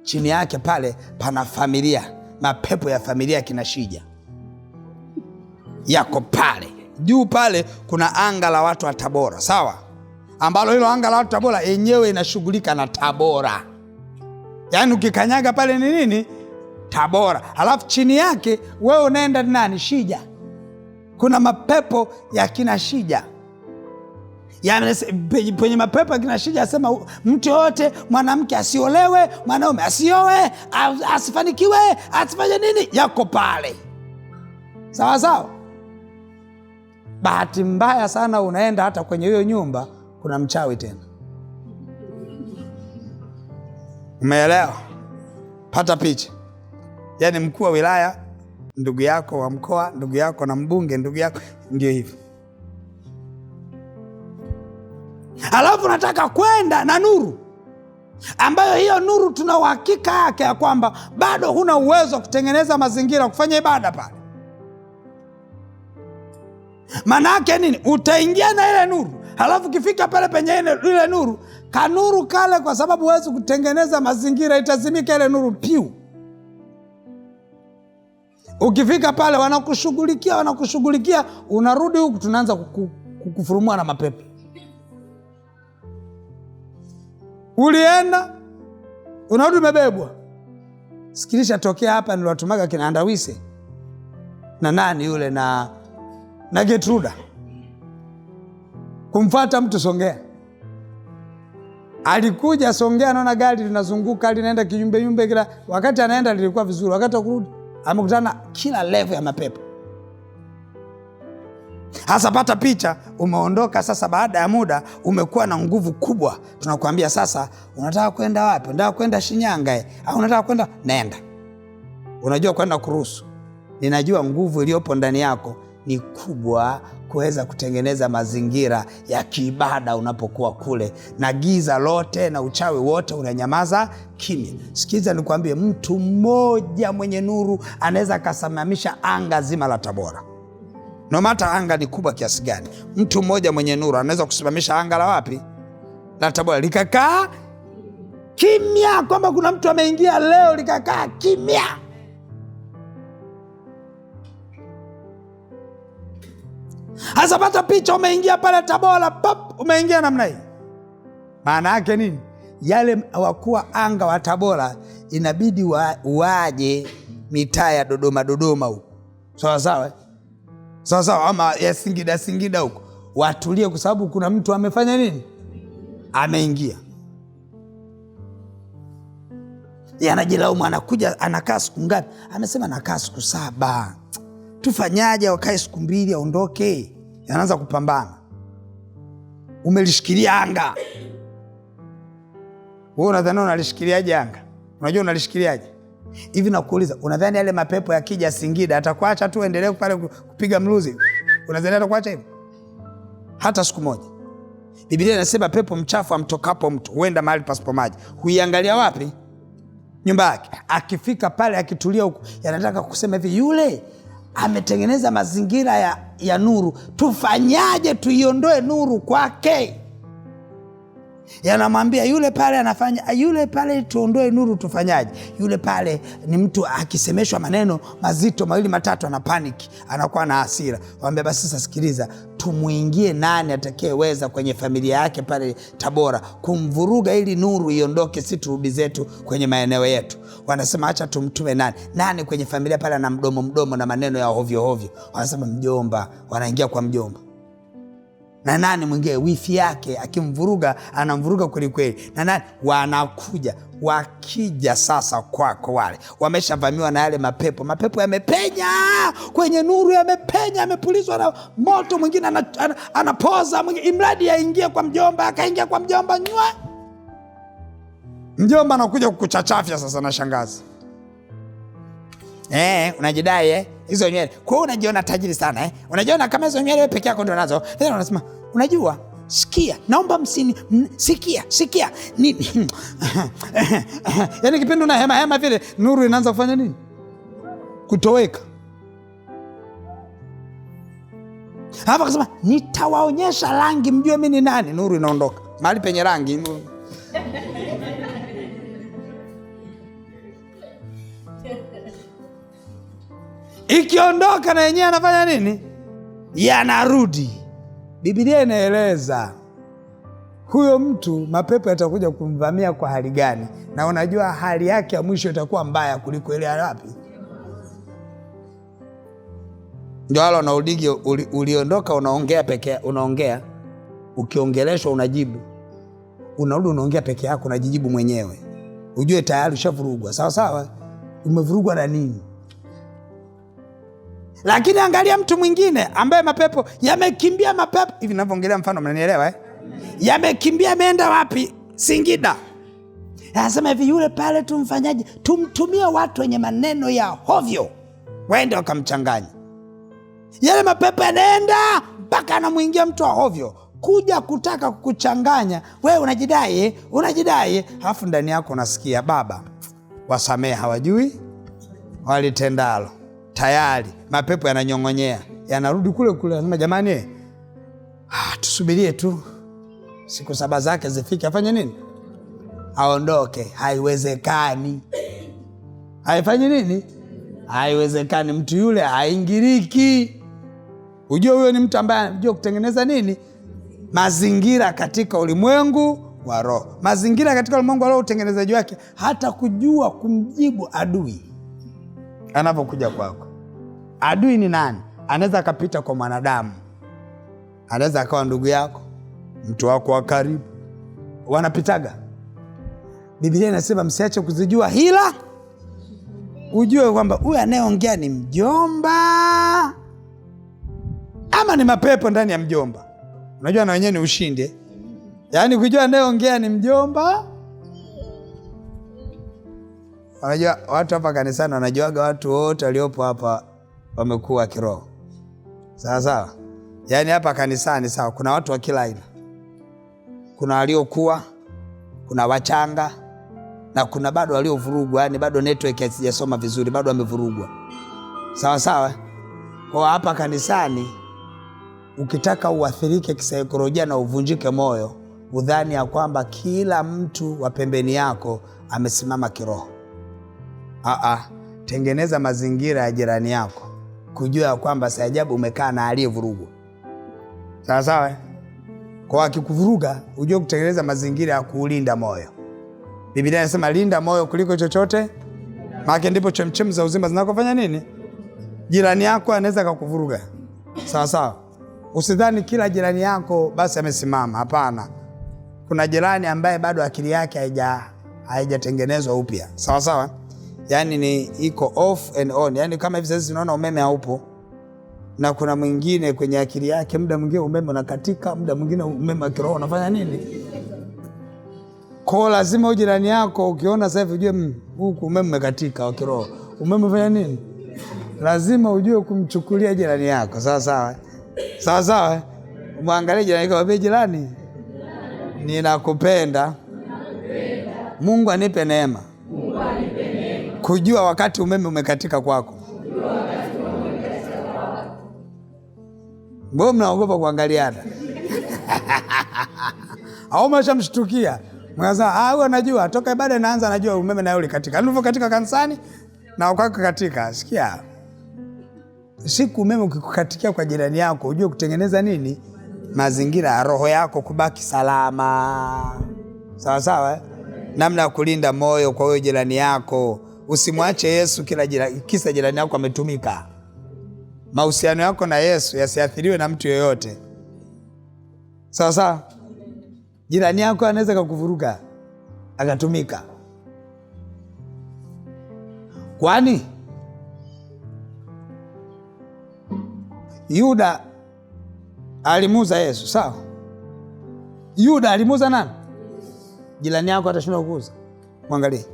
Chini yake pale pana familia. Mapepo ya familia kina Shija yako pale. Juu pale kuna anga la watu wa Tabora, sawa? Ambalo hilo anga la watu wa Tabora yenyewe inashughulika na Tabora. Yaani ukikanyaga pale ni nini? Tabora. Halafu chini yake wewe unaenda nani? Shija. Kuna mapepo ya kina Shija. Yaani penye mapepo ya kina Shija asema mtu yote, mwanamke asiolewe, mwanaume asioe, asifanikiwe, asifanye nini, yako pale. Sawa sawa? Bahati mbaya sana unaenda hata kwenye hiyo nyumba kuna mchawi tena. Umeelewa? Pata picha. Yaani mkuu wa wilaya ndugu yako, wa mkoa ndugu yako, na mbunge ndugu yako, ndio hivyo. Alafu nataka kwenda na nuru, ambayo hiyo nuru tuna uhakika yake ya kwamba bado huna uwezo wa kutengeneza mazingira kufanya ibada pale. Maana yake nini? Utaingia na ile nuru, halafu kifika pale penye ile nuru, kanuru kale, kwa sababu huwezi kutengeneza mazingira, itazimika ile nuru piu. Ukifika pale wanakushughulikia, unarudi huku, tunaanza kukufurumua na mapepo. Ulienda, unarudi umebebwa. Sikilisha tokea hapa niliwatumaga kina Andawise na nani yule na Getruda kumfuata mtu Songea. Alikuja Songea, naona gari linazunguka linaenda kinyumbe kila wakati, anaenda lilikuwa vizuri, wakati wa kurudi amekutana kila level ya mapepo. Hasa pata picha, umeondoka sasa, baada ya muda umekuwa na nguvu kubwa. Tunakuambia sasa, unataka kwenda wapi? Unataka kwenda Shinyanga au unataka kwenda? Nenda. Unajua kwenda kuruhusu. Ninajua nguvu iliyopo ndani yako ni kubwa kuweza kutengeneza mazingira ya kiibada unapokuwa kule, na giza lote na uchawi wote unanyamaza kimya. Sikiza nikwambie, mtu mmoja mwenye nuru anaweza kasimamisha anga zima la Tabora. No matter anga ni kubwa kiasi gani, mtu mmoja mwenye nuru anaweza kusimamisha anga la wapi? La Tabora, likakaa kimya, kwamba kuna mtu ameingia leo, likakaa kimya. Hasa pata picha, umeingia pale Tabora, pop, umeingia namna hii. Maana yake nini? Yale wakuwa anga wa Tabora inabidi waje mitaa ya Dodoma huko, sawa sawa, ama ya Singida huko, watulie, kwa sababu kuna mtu amefanya nini? Ameingia. Anajilaumu, anakuja, anakaa siku ngapi? Amesema nakaa siku 7. Tufanyaje? Wakae siku 2 aondoke. Anaanza kupambana. Umelishikilia anga. Wewe unadhani unalishikiliaje anga? Unajua unalishikiliaje? Hivi nakuuliza, unadhani yale mapepo yakija Singida atakuacha tu endelee pale kupiga mluzi? Unadhani atakuacha hivyo? Hata siku moja. Biblia inasema pepo mchafu amtokapo mtu huenda mahali pasipo maji. Huiangalia wapi? Nyumba yake. Akifika pale akitulia huko, yanataka kusema hivi, yule ametengeneza mazingira ya nuru, tufanyaje tuiondoe nuru kwake? Yanamwambia yule pale anafanya, yule pale tuondoe nuru, tufanyaje? Yule pale ni mtu akisemeshwa maneno mazito 2 matatu ana panic, anakuwa na hasira. Waambia basi sasa sikiliza, tumuingie nani atakayeweza kwenye familia yake pale Tabora kumvuruga ili nuru iondoke, si turudi zetu kwenye maeneo yetu. Wanasema acha tumtume nani kwenye familia pale na mdomo na maneno ya hovyo. Wanasema mjomba, wanaingia kwa mjomba. Na nani mwingine wifi yake akimvuruga, anamvuruga kweli kweli. Na nani wanakuja, wakija sasa kwako, wale wameshavamiwa na yale mapepo yamepenya kwenye nuru, yamepulizwa na moto. Mwingine anapoza, mwingine imradi yaingie kwa mjomba, akaingia kwa mjomba, nywa. Mjomba anakuja kukuchachafya sasa na shangazi. Unajidai hizo nywele. Kwa hiyo unajiona tajiri sana unajiona kama hizo nywele wewe peke yako ndio nazo. Then unasema, unajua, sikia, naomba sikia nini? Yaani kipindi una hema vile, nuru inaanza kufanya nini? Kutoweka. Hapa akasema, nitawaonyesha rangi mjue mimi ni nani. Nuru inaondoka. Mahali penye rangi nuru. Ikiondoka na yenyewe anafanya nini? Yanarudi. Biblia inaeleza huyo mtu mapepo yatakuja kumvamia kwa hali gani, na unajua hali yake ya mwisho itakuwa mbaya kuliko ile wapi? Ndio wala unaudigi uliondoka, unaongea peke, unaongea ukiongeleshwa unajibu, unarudi unaongea peke yako, unajijibu mwenyewe. Ujue tayari ushavurugwa. Sawa, umevurugwa na nini? Lakini angalia mtu mwingine ambaye mapepo yamekimbia, mapepo hivi ninavyoongelea mfano, mnanielewa yamekimbia, ameenda wapi? Singida. Anasema hivi, yule pale tumfanyaje? Tumtumie watu wenye maneno ya hovyo waende wakamchanganya. Yale mapepo yanaenda mpaka anamuingia mtu wa hovyo kuja kutaka kukuchanganya. Wewe unajidai, halafu ndani yako unasikia, Baba wasamehe, hawajui walitendalo. Tayari mapepo yananyongonyea, yanarudi kule. Anasema jamani, tusubirie tu siku 7 zake zifike, afanye nini? Aondoke. Haiwezekani. Haifanyi nini? Haiwezekani. Mtu yule haingiriki. Ujue huyo ni mtu ambaye anajua kutengeneza nini? Mazingira katika ulimwengu wa roho. Mazingira katika ulimwengu wa roho, utengenezaji wake hata kujua kumjibu adui anapokuja kwako. Adui ni nani? Anaweza akapita kwa mwanadamu, anaweza akawa ndugu yako, mtu wako wa karibu, wanapitaga. Biblia inasema msiache kuzijua hila, ujue kwamba huyu anayeongea ni mjomba. ama ni mapepo ndani ya mjomba. Unajua na wenyewe ni ushindi. Yaani kujua anayeongea ni mjomba. Unajua watu hapa kanisani wanajuaga watu wote waliopo hapa wamekuwa kiroho. Sawa sawa. Yaani hapa kanisani sawa, kuna watu wa kila aina. Kuna waliokuwa, kuna wachanga, na kuna bado waliovurugwa, yani bado network haijasoma vizuri, bado wamevurugwa. Sawa sawa. Kwa hapa kanisani ukitaka uathirike kisaikolojia na uvunjike moyo, udhani ya kwamba kila mtu wa pembeni yako amesimama kiroho. Tengeneza mazingira ya jirani yako kujua kwamba si ajabu umekaa na aliyevurugwa. Sawa sawa. Kwa akikuvuruga ujue kutengeneza mazingira ya kuulinda moyo. Biblia inasema linda moyo kuliko chochote, maana ndipo chemchem za uzima zinakofanya nini? Jirani yako anaweza kukuvuruga. Sawa sawa. Usidhani kila jirani yako basi amesimama, hapana. Kuna jirani ambaye bado akili yake haijatengenezwa upya. Sawa sawa. Yaani ni iko off and on. Yaani kama hivi sasa unaona umeme haupo, na kuna mwingine kwenye akili yake muda mwingine umeme unakatika, muda mwingine umeme wa kiroho unafanya nini? Kwa lazima ujirani yako ukiona sasa hivi ujue huku umeme umekatika wa kiroho. Umeme unafanya nini? Lazima ujue kumchukulia jirani yako. Sawa sawa. Sawa sawa. Muangalie jirani yako, mwambie jirani, ninakupenda. Mungu anipe neema. Kujua wakati umeme umekatika kwako. Mbona mnaogopa kuangaliana? Au mshamshtukia? Mwanza huyu anajua toka ibada inaanza anajua umeme na yule katika. Alivyo katika kanisani na ukaka katika. Sikia. Siku umeme ukikukatikia kwa jirani yako ujue kutengeneza nini? Mazingira ya roho yako kubaki salama. Sawa sawa. Namna ya kulinda moyo kwa wewe jirani yako. Usimwache Yesu kisa jirani yako ametumika. Mahusiano yako na Yesu yasiathiriwe na mtu yeyote. Sawa sawa. Jirani yako anaweza kukuvuruga akatumika. Kwani Yuda alimuuza Yesu, sawa? Yuda alimuuza nani? Jirani yako atashindwa kuuza. Mwangalie.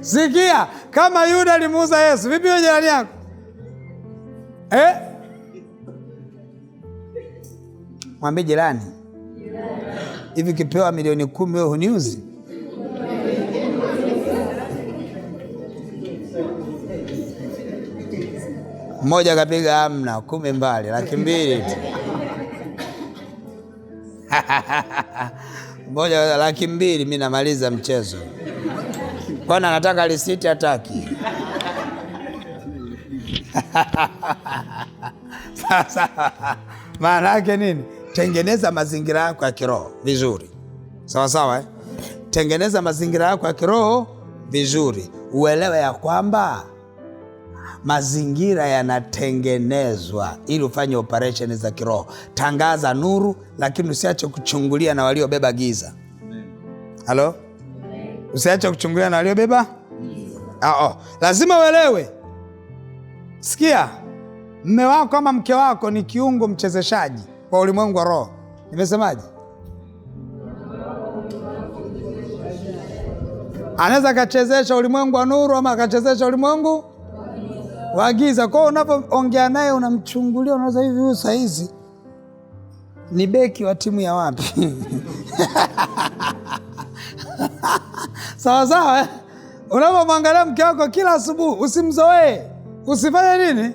Sikia, kama Yuda alimuuza Yesu, vipi wewe jirani yako? Mwambie jirani, hivi kipewa milioni 10 wewe huniuzi? Mmoja kapiga amna 10 mbali, 200,000 tu. Mmoja 200,000 mimi namaliza mchezo. Kwani anataka risiti hataki. Sasa maana yake nini? Tengeneza mazingira yako ya kiroho vizuri. Sawa sawa. Tengeneza mazingira yako ya kiroho vizuri. Uelewe ya kwamba mazingira yanatengenezwa ili ufanye operation za kiroho. Tangaza nuru, lakini usiache kuchungulia na waliobeba giza. Halo? Usiache kuchungulia na waliobeba? Lazima uelewe. Sikia, mme wako ama mke wako ni kiungo mchezeshaji kwa ulimwengu wa roho. Nimesemaje? Anaweza kachezesha ulimwengu wa nuru ama akachezesha ulimwengu wa giza. Kwa unapoongea naye unamchungulia, unaweza hivi huyu saizi ni beki wa timu ya wapi? Sawa sawa. Unapomwangalia mke wako kila asubuhi, usimzoee. Usifanye nini?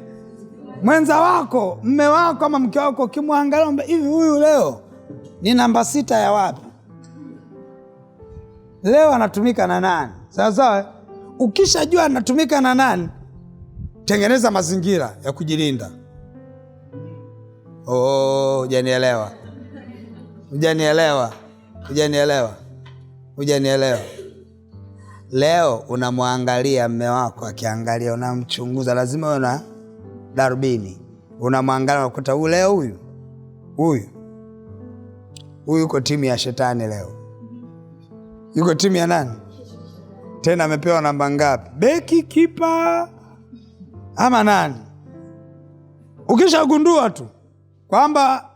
Mwenza wako, mme wako ama mke wako ukimwangalia hivi huyu leo ni namba 6 ya wapi? Leo anatumika na nani? Sawa sawa. Ukishajua anatumika na nani, tengeneza mazingira ya kujilinda. Hujanielewa. Leo unamwangalia mme wako akiangalia, unamchunguza, lazima uwe na darubini. Unamwangalia unakuta leo huyu yuko timu ya shetani leo. Yuko timu ya nani? Tena amepewa namba ngapi? Beki, kipa. ama nani. Ukishagundua tu kwamba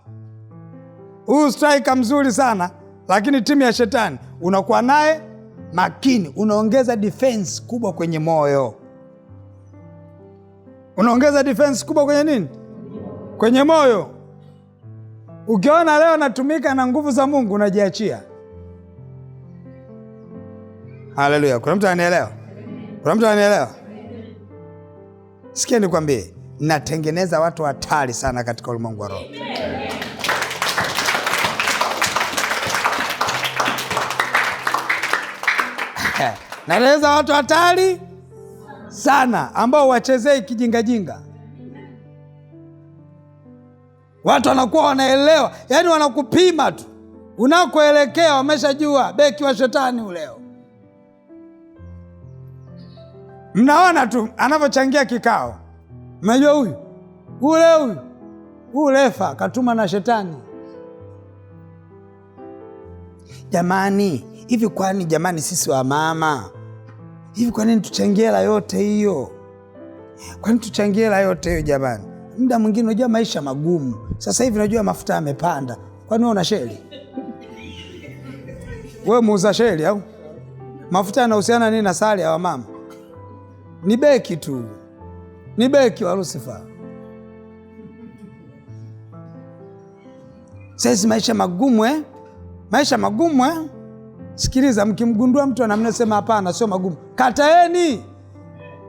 huyu striker mzuri sana, lakini timu ya shetani, unakuwa naye makini, unaongeza defense kubwa kwenye moyo. Unaongeza defense kubwa kwenye nini? Kwenye moyo. Ukiona leo natumika na nguvu za Mungu, unajiachia. Haleluya. Kuna mtu anielewa? Kuna mtu anielewa? Sikia nikwambie, natengeneza watu hatari sana katika ulimwengu wa roho. Naeleza watu hatari sana ambao wachezei kijingajinga. Watu wanakuwa wanaelewa, yani wanakupima tu unakoelekea, wameshajua beki wa shetani uleo. Mnaona tu anavyochangia kikao, mnajua huyu refa katuma na shetani. Jamani, hivi kwani jamani, sisi wa mama hivi kwa nini tuchangie hela yote hiyo? Kwa nini tuchangie hela yote hiyo jamani? Muda mwingine unajua maisha magumu. Sasa hivi unajua mafuta yamepanda. Kwani wewe una sheli? Wewe muuza sheli au? Mafuta yanahusiana nini na sali ya mama? Ni beki tu. Ni beki wa Lucifer. Sasa maisha magumu Maisha magumu Sikiliza, mkimgundua mtu anamnasema hapana sio magumu, kataeni.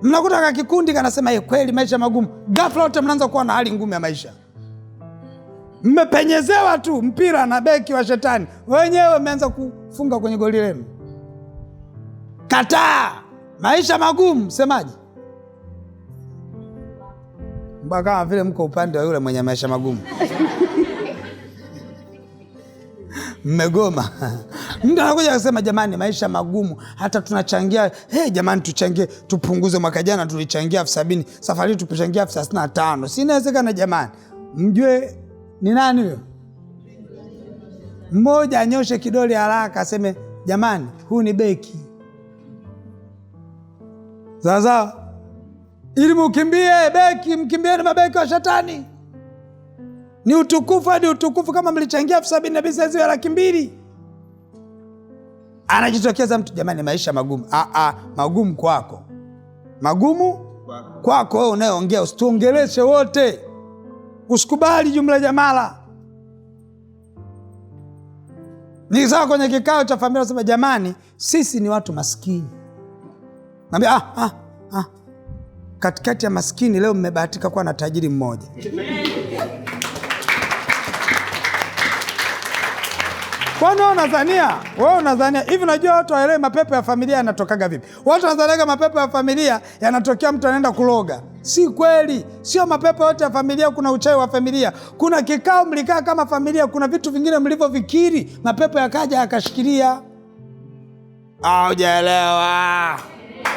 Mnakuta ka kikundi kanasema kweli maisha magumu. Ghafla wote mnaanza kuwa na hali ngumu ya maisha. Mmepenyezewa tu mpira na beki wa shetani. Wenyewe mmeanza kufunga kwenye goli lenu. Kataa. Maisha magumu, semaje? Mbona kama vile mko upande wa yule mwenye maisha magumu. Mmegoma. Mtu anakuja kusema jamani maisha magumu, hata tunachangia, jamani tuchangie, tupunguze. Mwaka jana tulichangia 70,000, safari tukuchangia 35,000. Si inawezekana jamani. Mjue ni nani huyo? Mmoja anyoshe kidole haraka aseme jamani huu ni beki. Sasa ili mkimbie beki, mkimbie na mabeki wa shetani. Ni utukufu hadi utukufu kama mlichangia 70,000 na bisa ziwe 200,000. Anajitokeza mtu jamani maisha magumu. Magumu kwako. Magumu kwako wewe unayeongea, usituongeleshe wote. Usikubali jumla jamala. Ni sawa kwenye kikao cha familia unasema jamani sisi ni watu maskini. Naambia katikati ya maskini leo mmebahatika kuwa na tajiri mmoja. Kwani wewe unadhania hivi? Unajua watu waelewe mapepo ya familia yanatokaga vipi? Watu wanadhania mapepo ya familia yanatokea mtu anaenda kuloga. Si kweli. Sio mapepo yote ya familia kuna uchawi wa familia. Kuna kikao mlikaa kama familia, kuna vitu vingine mlivyovikiri, mapepo yakaja yakashikilia. Hujaelewa.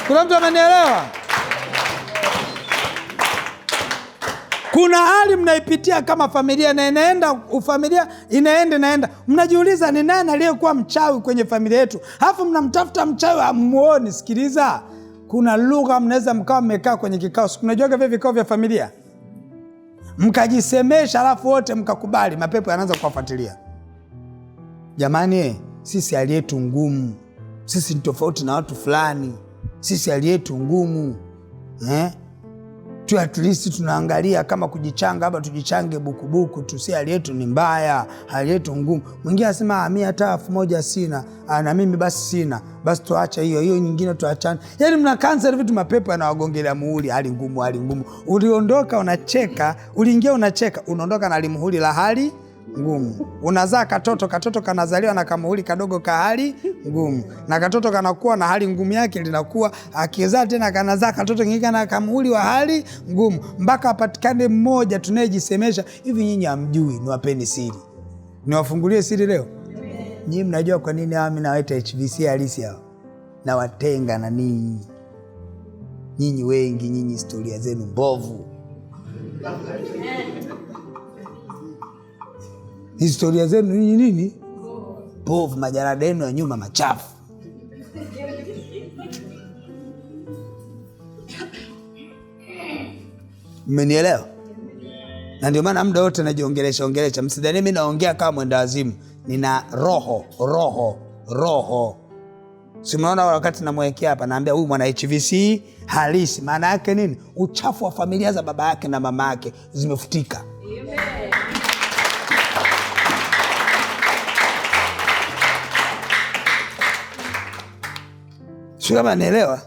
Kuna mtu amenielewa? Kuna hali mnaipitia kama familia na inaenda. Mnajiuliza ni nani aliyekuwa mchawi kwenye familia yetu? Alafu mnamtafuta mchawi hamuoni. Sikiliza, kuna lugha mnaweza mkawa mmekaa kwenye kikao. Unajua vile vikao vya familia? Mkajisemesha alafu wote mkakubali, mapepo yanaanza kuwafuatilia. Jamani, sisi hali yetu ngumu. Sisi ni tofauti na watu fulani. Sisi hali yetu ngumu. Tu at least tunaangalia kama kujichanga, hapa tujichange bukubuku tu. Si hali yetu ni mbaya, hali yetu ngumu. Mwingine anasema mimi hata 1,000 sina, na mimi basi sina, basi tuacha hiyo nyingine tuachane. Yaani mna cancel vitu, mapepo yanawagongelea muhuri, hali ngumu. Uliondoka unacheka, uliingia unacheka, unaondoka na limuhuri la hali ngumu. Unazaa katoto kanazaliwa na kamuhuri kadogo ka hali ngumu, na katoto kanakuwa na hali ngumu yake, linakuwa akizaa tena kanazaa katoto kingine na kamuhuri wa hali ngumu, mpaka apatikane mmoja tunayejisemesha hivi. Nyinyi hamjui, niwapeni siri, niwafungulie siri leo. Nyinyi mnajua kwa nini mimi nawaita HVC halisi hao na watenga na ninyi? Nyinyi wengi, nyinyi historia zenu mbovu. Historia zenu nini? Bovu, majarada yenu ya nyuma machafu. Mmenielewa? Na ndio maana muda wote najiongelesha. Msidhani mimi naongea kama mwenda wazimu. Nina roho. Si mnaona wakati namwekea hapa naambia huyu mwana HVC halisi. Maana yake nini? Uchafu wa familia za baba yake na mama yake zimefutika. Amen. Sio kama naelewa?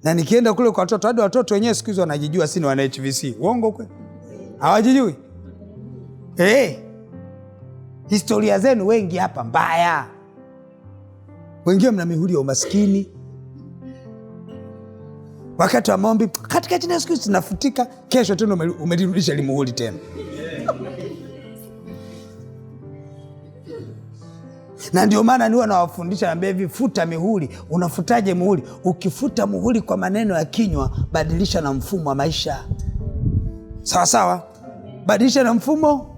Na nikienda kule kwa watoto, hadi watoto wenyewe siku hizo wanajijua si ni wana HVC. Uongo kweli? Hawajijui? Historia zenu wengi hapa mbaya. Wengine mna mihuri ya umaskini. Wakati wa maombi, katika jina la Yesu Kristo tunafutika, kesho tena umerudisha limuhuri tena. Na ndio maana niwa nawafundisha naambia hivi, futa mihuri. Unafutaje muhuri? Ukifuta muhuri kwa maneno ya kinywa, badilisha na mfumo wa maisha. Sawa sawa? Badilisha na mfumo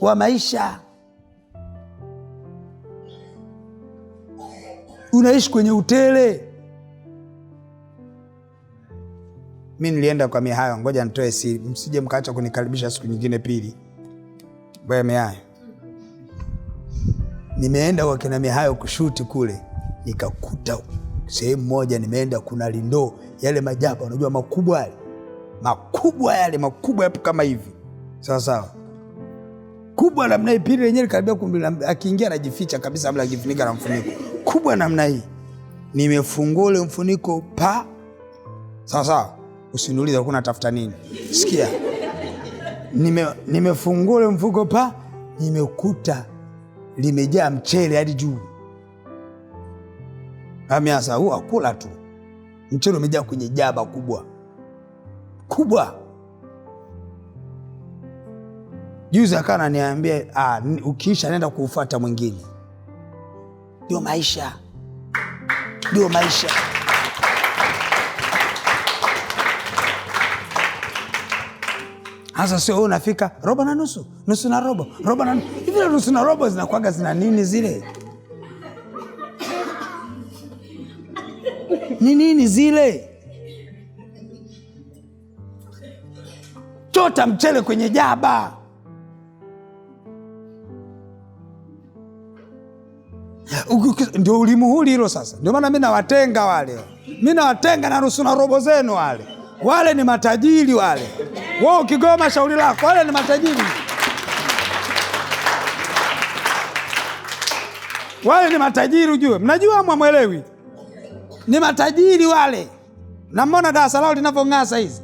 wa maisha. Unaishi kwenye utele. Mimi nilienda kwa Mihayo, ngoja nitoe siri, msije mkaacha kunikaribisha siku nyingine pili. Baya Mihayo. Nimeenda kwa kina Mihayo kushuti kule, nikakuta sehemu moja nimeenda kuna lindo, yale majaba unajua makubwa yale. Makubwa yapo kama hivi. Sawa sawa. Kubwa namna hii, pili yenyewe karibia kumbi, akiingia anajificha kabisa kabla ajifunika na mfuniko. Kubwa namna hii. Nimefungua ule mfuniko pa. Sawa sawa. Usiniulize kuna tafuta nini. Sikia. Nimefungua ule mfuniko pa, nimekuta limejaa mchele hadi juu. Amiasa huwa kula tu. Mchele umejaa kwenye jaba kubwa. Juzi akana ananiambia, ukiisha nenda kuufuata mwingine. Ndio maisha. Hasa sio unafika robo na nusu na robo na nusu. Hivi nusu na robo zinakuwaga zina nini zile? Nini zile? Chota mchele kwenye jaba. Ndio ulimuhuri hilo sasa. Ndio maana mimi nawatenga wale. Mimi nawatenga na nusu na robo zenu wale. Wale ni matajiri wale. Wao Kigoma shauri lako, wale ni matajiri. Wale ni matajiri ujue. Mnajua mwelewi? Ni matajiri wale. Na mbona darasa lao linavyong'aa hizi?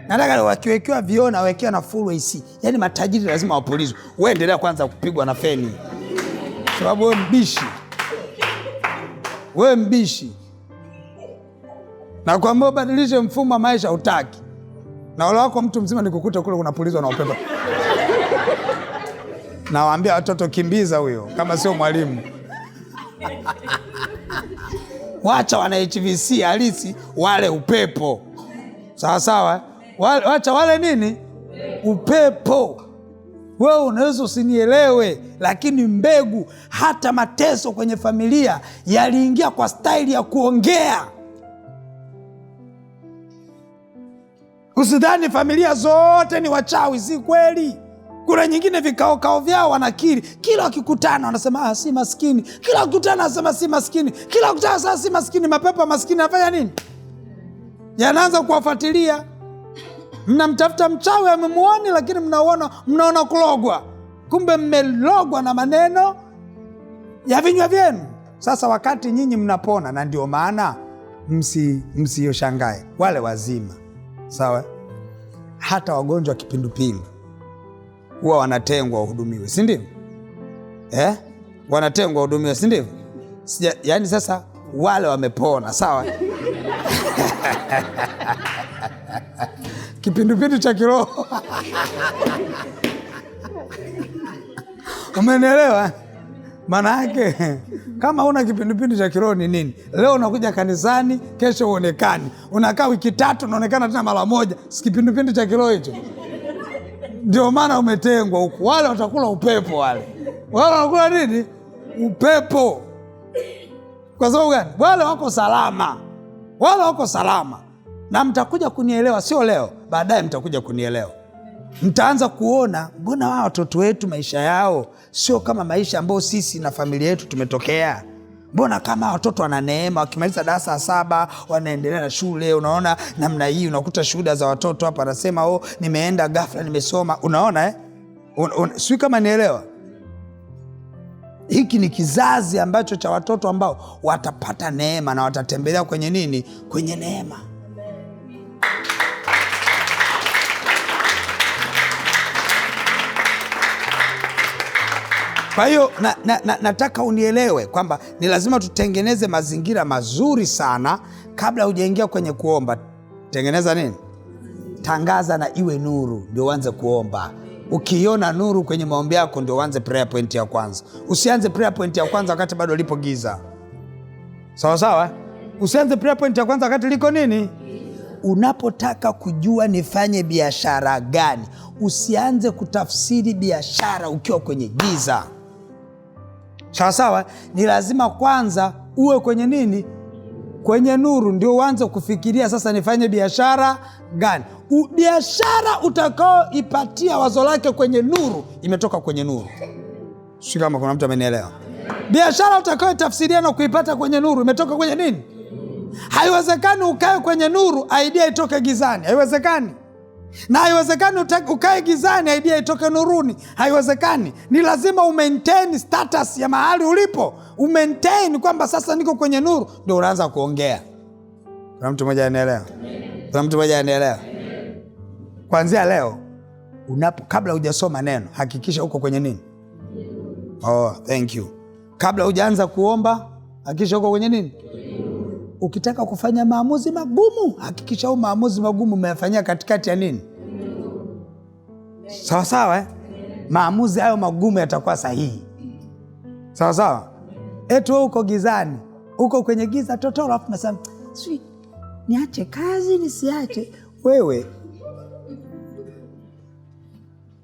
Nataka wakiwekewa viona, wawekewa na full AC. Yaani matajiri lazima wapulizwe. Wewe endelea kwanza kupigwa na feni. Sababu wewe mbishi. Na kwamba badilishe mfumo wa maisha utaki. Na wale wako mtu mzima nikukuta kule unapulizwa na upepo. Na waambia watoto kimbiza huyo kama sio mwalimu. Wacha wana HVC halisi wale upepo. Sawa sawa? Wacha wale nini? Upepo. Wewe unaweza usinielewe, lakini mbegu hata mateso kwenye familia yaliingia kwa staili ya kuongea. Usidhani familia zote ni wachawi, si kweli. Kuna nyingine vikao vyao wanakiri. Kila wakikutana wanasema si maskini. Kila wakikutana wanasema si maskini. Kila wakikutana sasa si maskini. Mapepo maskini anafanya nini? Yanaanza kuwafuatilia. Mnamtafuta mchawi amemuoni, lakini mnaona kulogwa. Kumbe mmelogwa na maneno ya vinywa vyenu. Sasa wakati nyinyi mnapona, na ndio maana msiyoshangae wale wazima. Sawa? Hata wagonjwa wa kipindupindu huwa wanatengwa wahudumiwe, si ndio? Wanatengwa wahudumiwe, si ndio? Yaani sasa wale wamepona, sawa? Kipindupindu cha kiroho. Umenielewa? Maana yake kama una kipindupindu cha kiroho ni nini? Leo unakuja kanisani, kesho uonekani. Unakaa wiki 3 unaonekana tena mara moja. Si kipindupindu cha kiroho hicho? Ndio maana umetengwa huko. Wale watakula upepo wale. Wale wanakula nini? Upepo. Kwa sababu gani? Wale wako salama. Na mtakuja kunielewa sio leo. baadaye mtakuja kunielewa. Mtaanza kuona mbona wao watoto wetu maisha yao sio kama maisha ambayo sisi na familia yetu tumetokea. Mbona kama watoto wana neema, wakimaliza darasa la 7 wanaendelea na shule. Unaona namna hii, unakuta shuhuda za watoto hapa anasema nimeenda ghafla nimesoma. Unaona sio kama nielewa. Hiki ni kizazi ambacho cha watoto ambao watapata neema na watatembelea kwenye nini? Kwenye neema. Kwa hiyo nataka unielewe kwamba ni lazima tutengeneze mazingira mazuri sana kabla hujaingia kwenye kuomba. Tengeneza nini? Tangaza na iwe nuru ndio uanze kuomba. Ukiona nuru kwenye maombi yako ndio uanze prayer point ya kwanza. Usianze prayer point ya kwanza wakati bado lipo giza. Sawa sawa? Usianze prayer point ya kwanza wakati liko nini? Unapotaka kujua nifanye biashara gani, usianze kutafsiri biashara ukiwa kwenye giza. Sawa sawa? Ni lazima kwanza uwe kwenye nini? Kwenye nuru ndio uanze kufikiria sasa nifanye biashara gani. Biashara utakao ipatia wazo lake kwenye nuru imetoka kwenye nuru. Sio kama kuna mtu amenielewa. Biashara utakao tafsiria na kuipata kwenye nuru imetoka kwenye nini? Haiwezekani ukae kwenye nuru idea itoke gizani. Haiwezekani. Na haiwezekani ukae gizani idea itoke nuruni. Haiwezekani. Ni lazima umaintain status ya mahali ulipo. Umaintain kwamba sasa niko kwenye nuru ndio unaanza kuongea. Kuna mtu mmoja anaelewa? Kuna mtu mmoja anaelewa? Kuanzia leo kabla hujasoma neno hakikisha uko kwenye nini? Thank you. Kabla hujaanza kuomba hakikisha uko kwenye nini? Ukitaka kufanya maamuzi magumu hakikisha maamuzi magumu umeyafanyia katikati ya nini? Sawa sawa Maamuzi hayo magumu yatakuwa sahihi. Sawa sawa? Wewe uko gizani, uko kwenye giza totoro, alafu unasema niache kazi nisiache. Wewe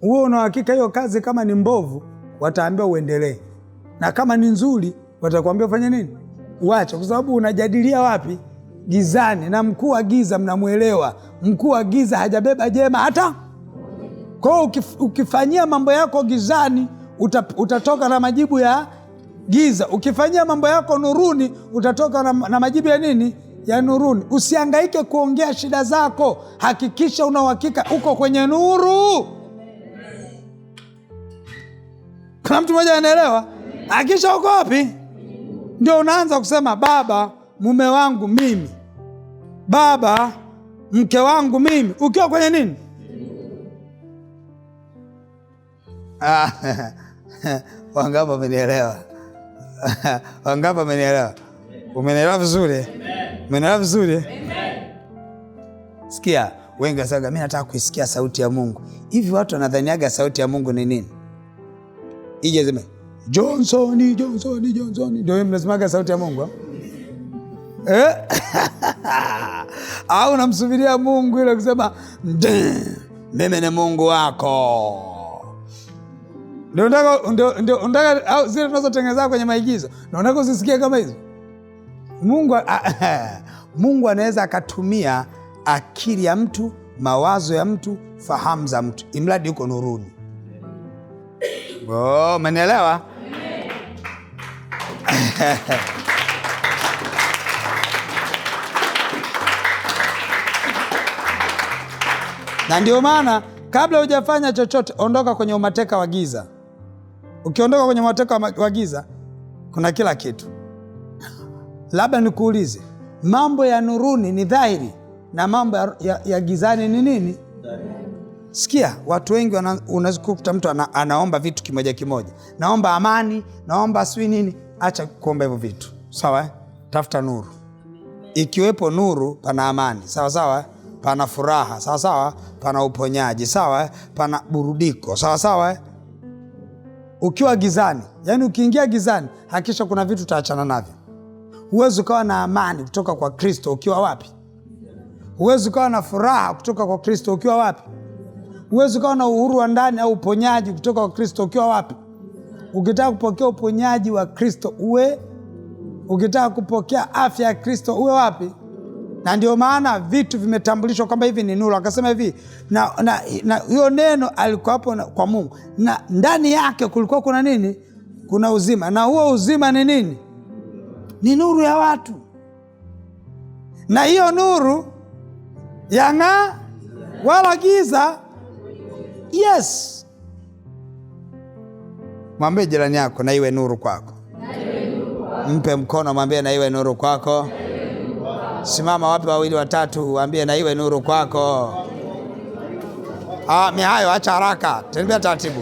una hakika hiyo kazi kama ni mbovu wataambia uendelee, na kama ni nzuri watakwambia ufanye nini? Uache, kwa sababu unajadilia wapi? Gizani. Na mkuu wa giza mnamuelewa, mkuu wa giza hajabeba jema hata. Kwa hiyo ukifanyia mambo yako gizani utatoka na majibu ya giza. Ukifanyia mambo yako nuruni utatoka na majibu ya nini? Ya nuruni. Usihangaike kuongea shida zako, hakikisha una uhakika uko kwenye nuru. Kuna mtu mmoja anaelewa? Hakikisha uko wapi? Ndio unaanza kusema baba mume wangu mimi, baba mke wangu mimi, ukiwa kwenye nini? Wangapi wamenielewa? Wangapi wamenielewa? Umenielewa vizuri? Umenielewa vizuri? Sikia, wengi wasema mimi nataka kuisikia sauti ya Mungu. Hivi watu wanadhaniaga sauti ya Mungu ni nini? Ije zime Johnson. Ndio mnasemaga sauti ya Mungu? Au unamsubiria Mungu ile kusema mimi ni Mungu wako? Ndio unataka au zile tunazotengeneza kwenye maigizo. Na unataka usisikie kama hizo. Mungu anaweza akatumia akili ya mtu, mawazo ya mtu, fahamu za mtu, imradi yuko nuruni. Umenielewa? Na ndio maana kabla hujafanya chochote ondoka kwenye umateka wa giza. Ukiondoka kwenye umateka wa giza kuna kila kitu. Labda nikuulize, mambo ya nuruni ni dhahiri na mambo ya gizani ni nini? Sikia, watu wengi unakuta mtu anaomba vitu kimoja kimoja. Naomba amani, naomba sui nini. Acha kuomba hivyo vitu. Sawa? Tafuta nuru. Ikiwepo nuru pana amani. Sawa sawa? Pana furaha. Sawa sawa? Pana uponyaji. Sawa? Pana burudiko. Sawa sawa? Ukiwa gizani, yani ukiingia gizani, hakikisha kuna vitu utaachana navyo. Huwezi ukawa na amani kutoka kwa Kristo ukiwa wapi? Huwezi ukawa na furaha kutoka kwa Kristo ukiwa wapi? Huwezi ukawa na uhuru wa ndani au uponyaji kutoka kwa Kristo ukiwa wapi? Ukitaka kupokea uponyaji wa Kristo ukitaka kupokea afya ya Kristo uwe wapi? Na ndio maana vitu vimetambulishwa kwamba hivi ni nuru. Akasema hivi, na hiyo neno alikuwa hapo kwa Mungu, na ndani yake kulikuwa kuna nini? Kuna uzima, na huo uzima ni nini? Ni nuru ya watu. Na hiyo nuru yang'aa wala giza. Yes. Mwambie jirani yako, na iwe nuru kwako. Mpe mkono, mwambie na iwe nuru kwako. Simama wapi wawili watatu, waambie na iwe nuru kwako. Mihayo, acha haraka, tembea taratibu.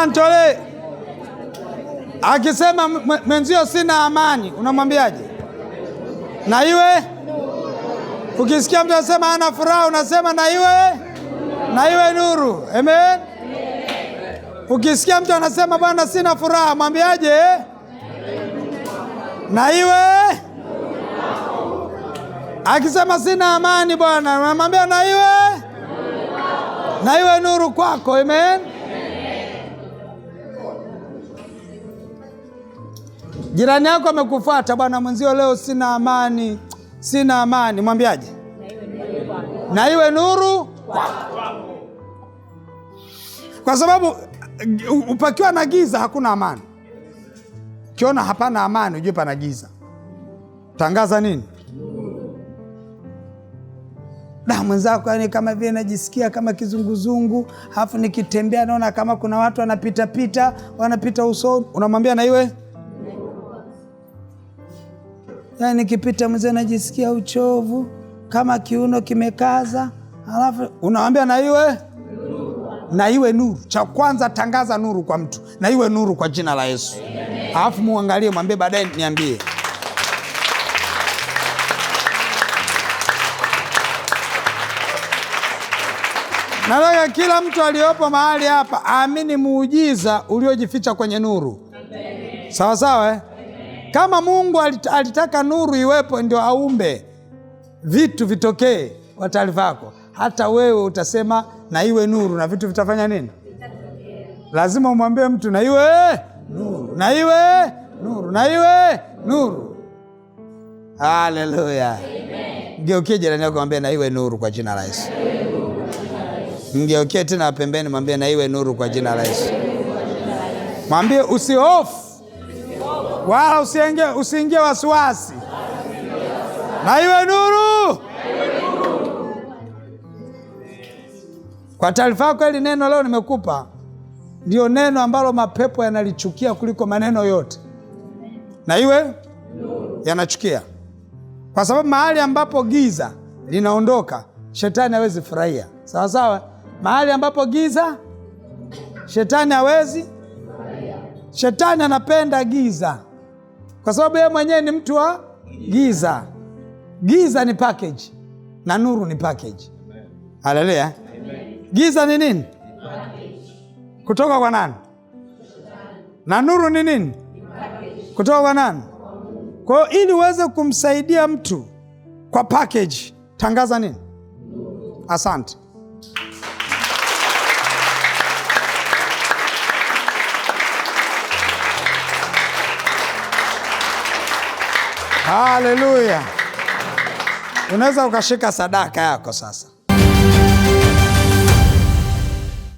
Ntole akisema mwenzio sina amani, unamwambiaje? Na iwe. Ukisikia mtu anasema ana furaha, unasema na iwe nuru. Amen. Ukisikia mtu anasema bwana sina furaha, mwambiaje? Na iwe. Akisema sina amani bwana, unamwambia na iwe nuru kwako. Amen. Jirani yako amekufuata, bwana mwenzio leo sina amani, mwambiaje? Na iwe nuru kwako. Kwa sababu upakiwa na giza hakuna amani. Ukiona hapana amani, ujue pana giza. Tangaza nini? Na mwenzako yani kama vile najisikia kama kizunguzungu, halafu nikitembea naona kama kuna watu wanapita usoni, unamwambia na iwe. Yani nikipita mzee najisikia uchovu, kama kiuno kimekaza, halafu unamwambia na iwe nuru. Cha kwanza tangaza nuru kwa mtu, na iwe nuru kwa jina la Yesu. Halafu muangalie, mwambie baadaye niambie. Nataka kila mtu aliyopo mahali hapa aamini muujiza uliojificha kwenye nuru. Sawa sawa. Kama Mungu alitaka nuru iwepo ndio aumbe vitu vitokee, kwa taarifa yako, hata wewe utasema na iwe nuru, na vitu vitafanya nini? Lazima umwambie mtu na iwe nuru, na iwe nuru, na iwe nuru. Haleluya. Ngeukie jirani yako, mwambie na iwe nuru kwa jina la Yesu. Ngeukie tena pembeni, mwambie na iwe nuru kwa jina la Yesu. Mwambie usihofu wala usiingie wasiwasi, na iwe nuru. Kwa taarifa yako, hili neno leo nimekupa ndio neno ambalo mapepo yanalichukia kuliko maneno yote. Na iwe yanachukia, kwa sababu mahali ambapo giza linaondoka, shetani hawezi furahia. Sawa sawa. Mahali ambapo giza, shetani hawezi. Shetani anapenda giza kwa sababu yeye mwenyewe ni mtu wa giza. Giza ni package na nuru ni package. Haleluya. Giza ni nini? Kutoka kwa nani? Na nuru ni nini? Kutoka kwa nani? Kwa hiyo ili uweze kumsaidia mtu kwa package, tangaza nini? Asante. Haleluya. Unaweza ukashika sadaka yako sasa.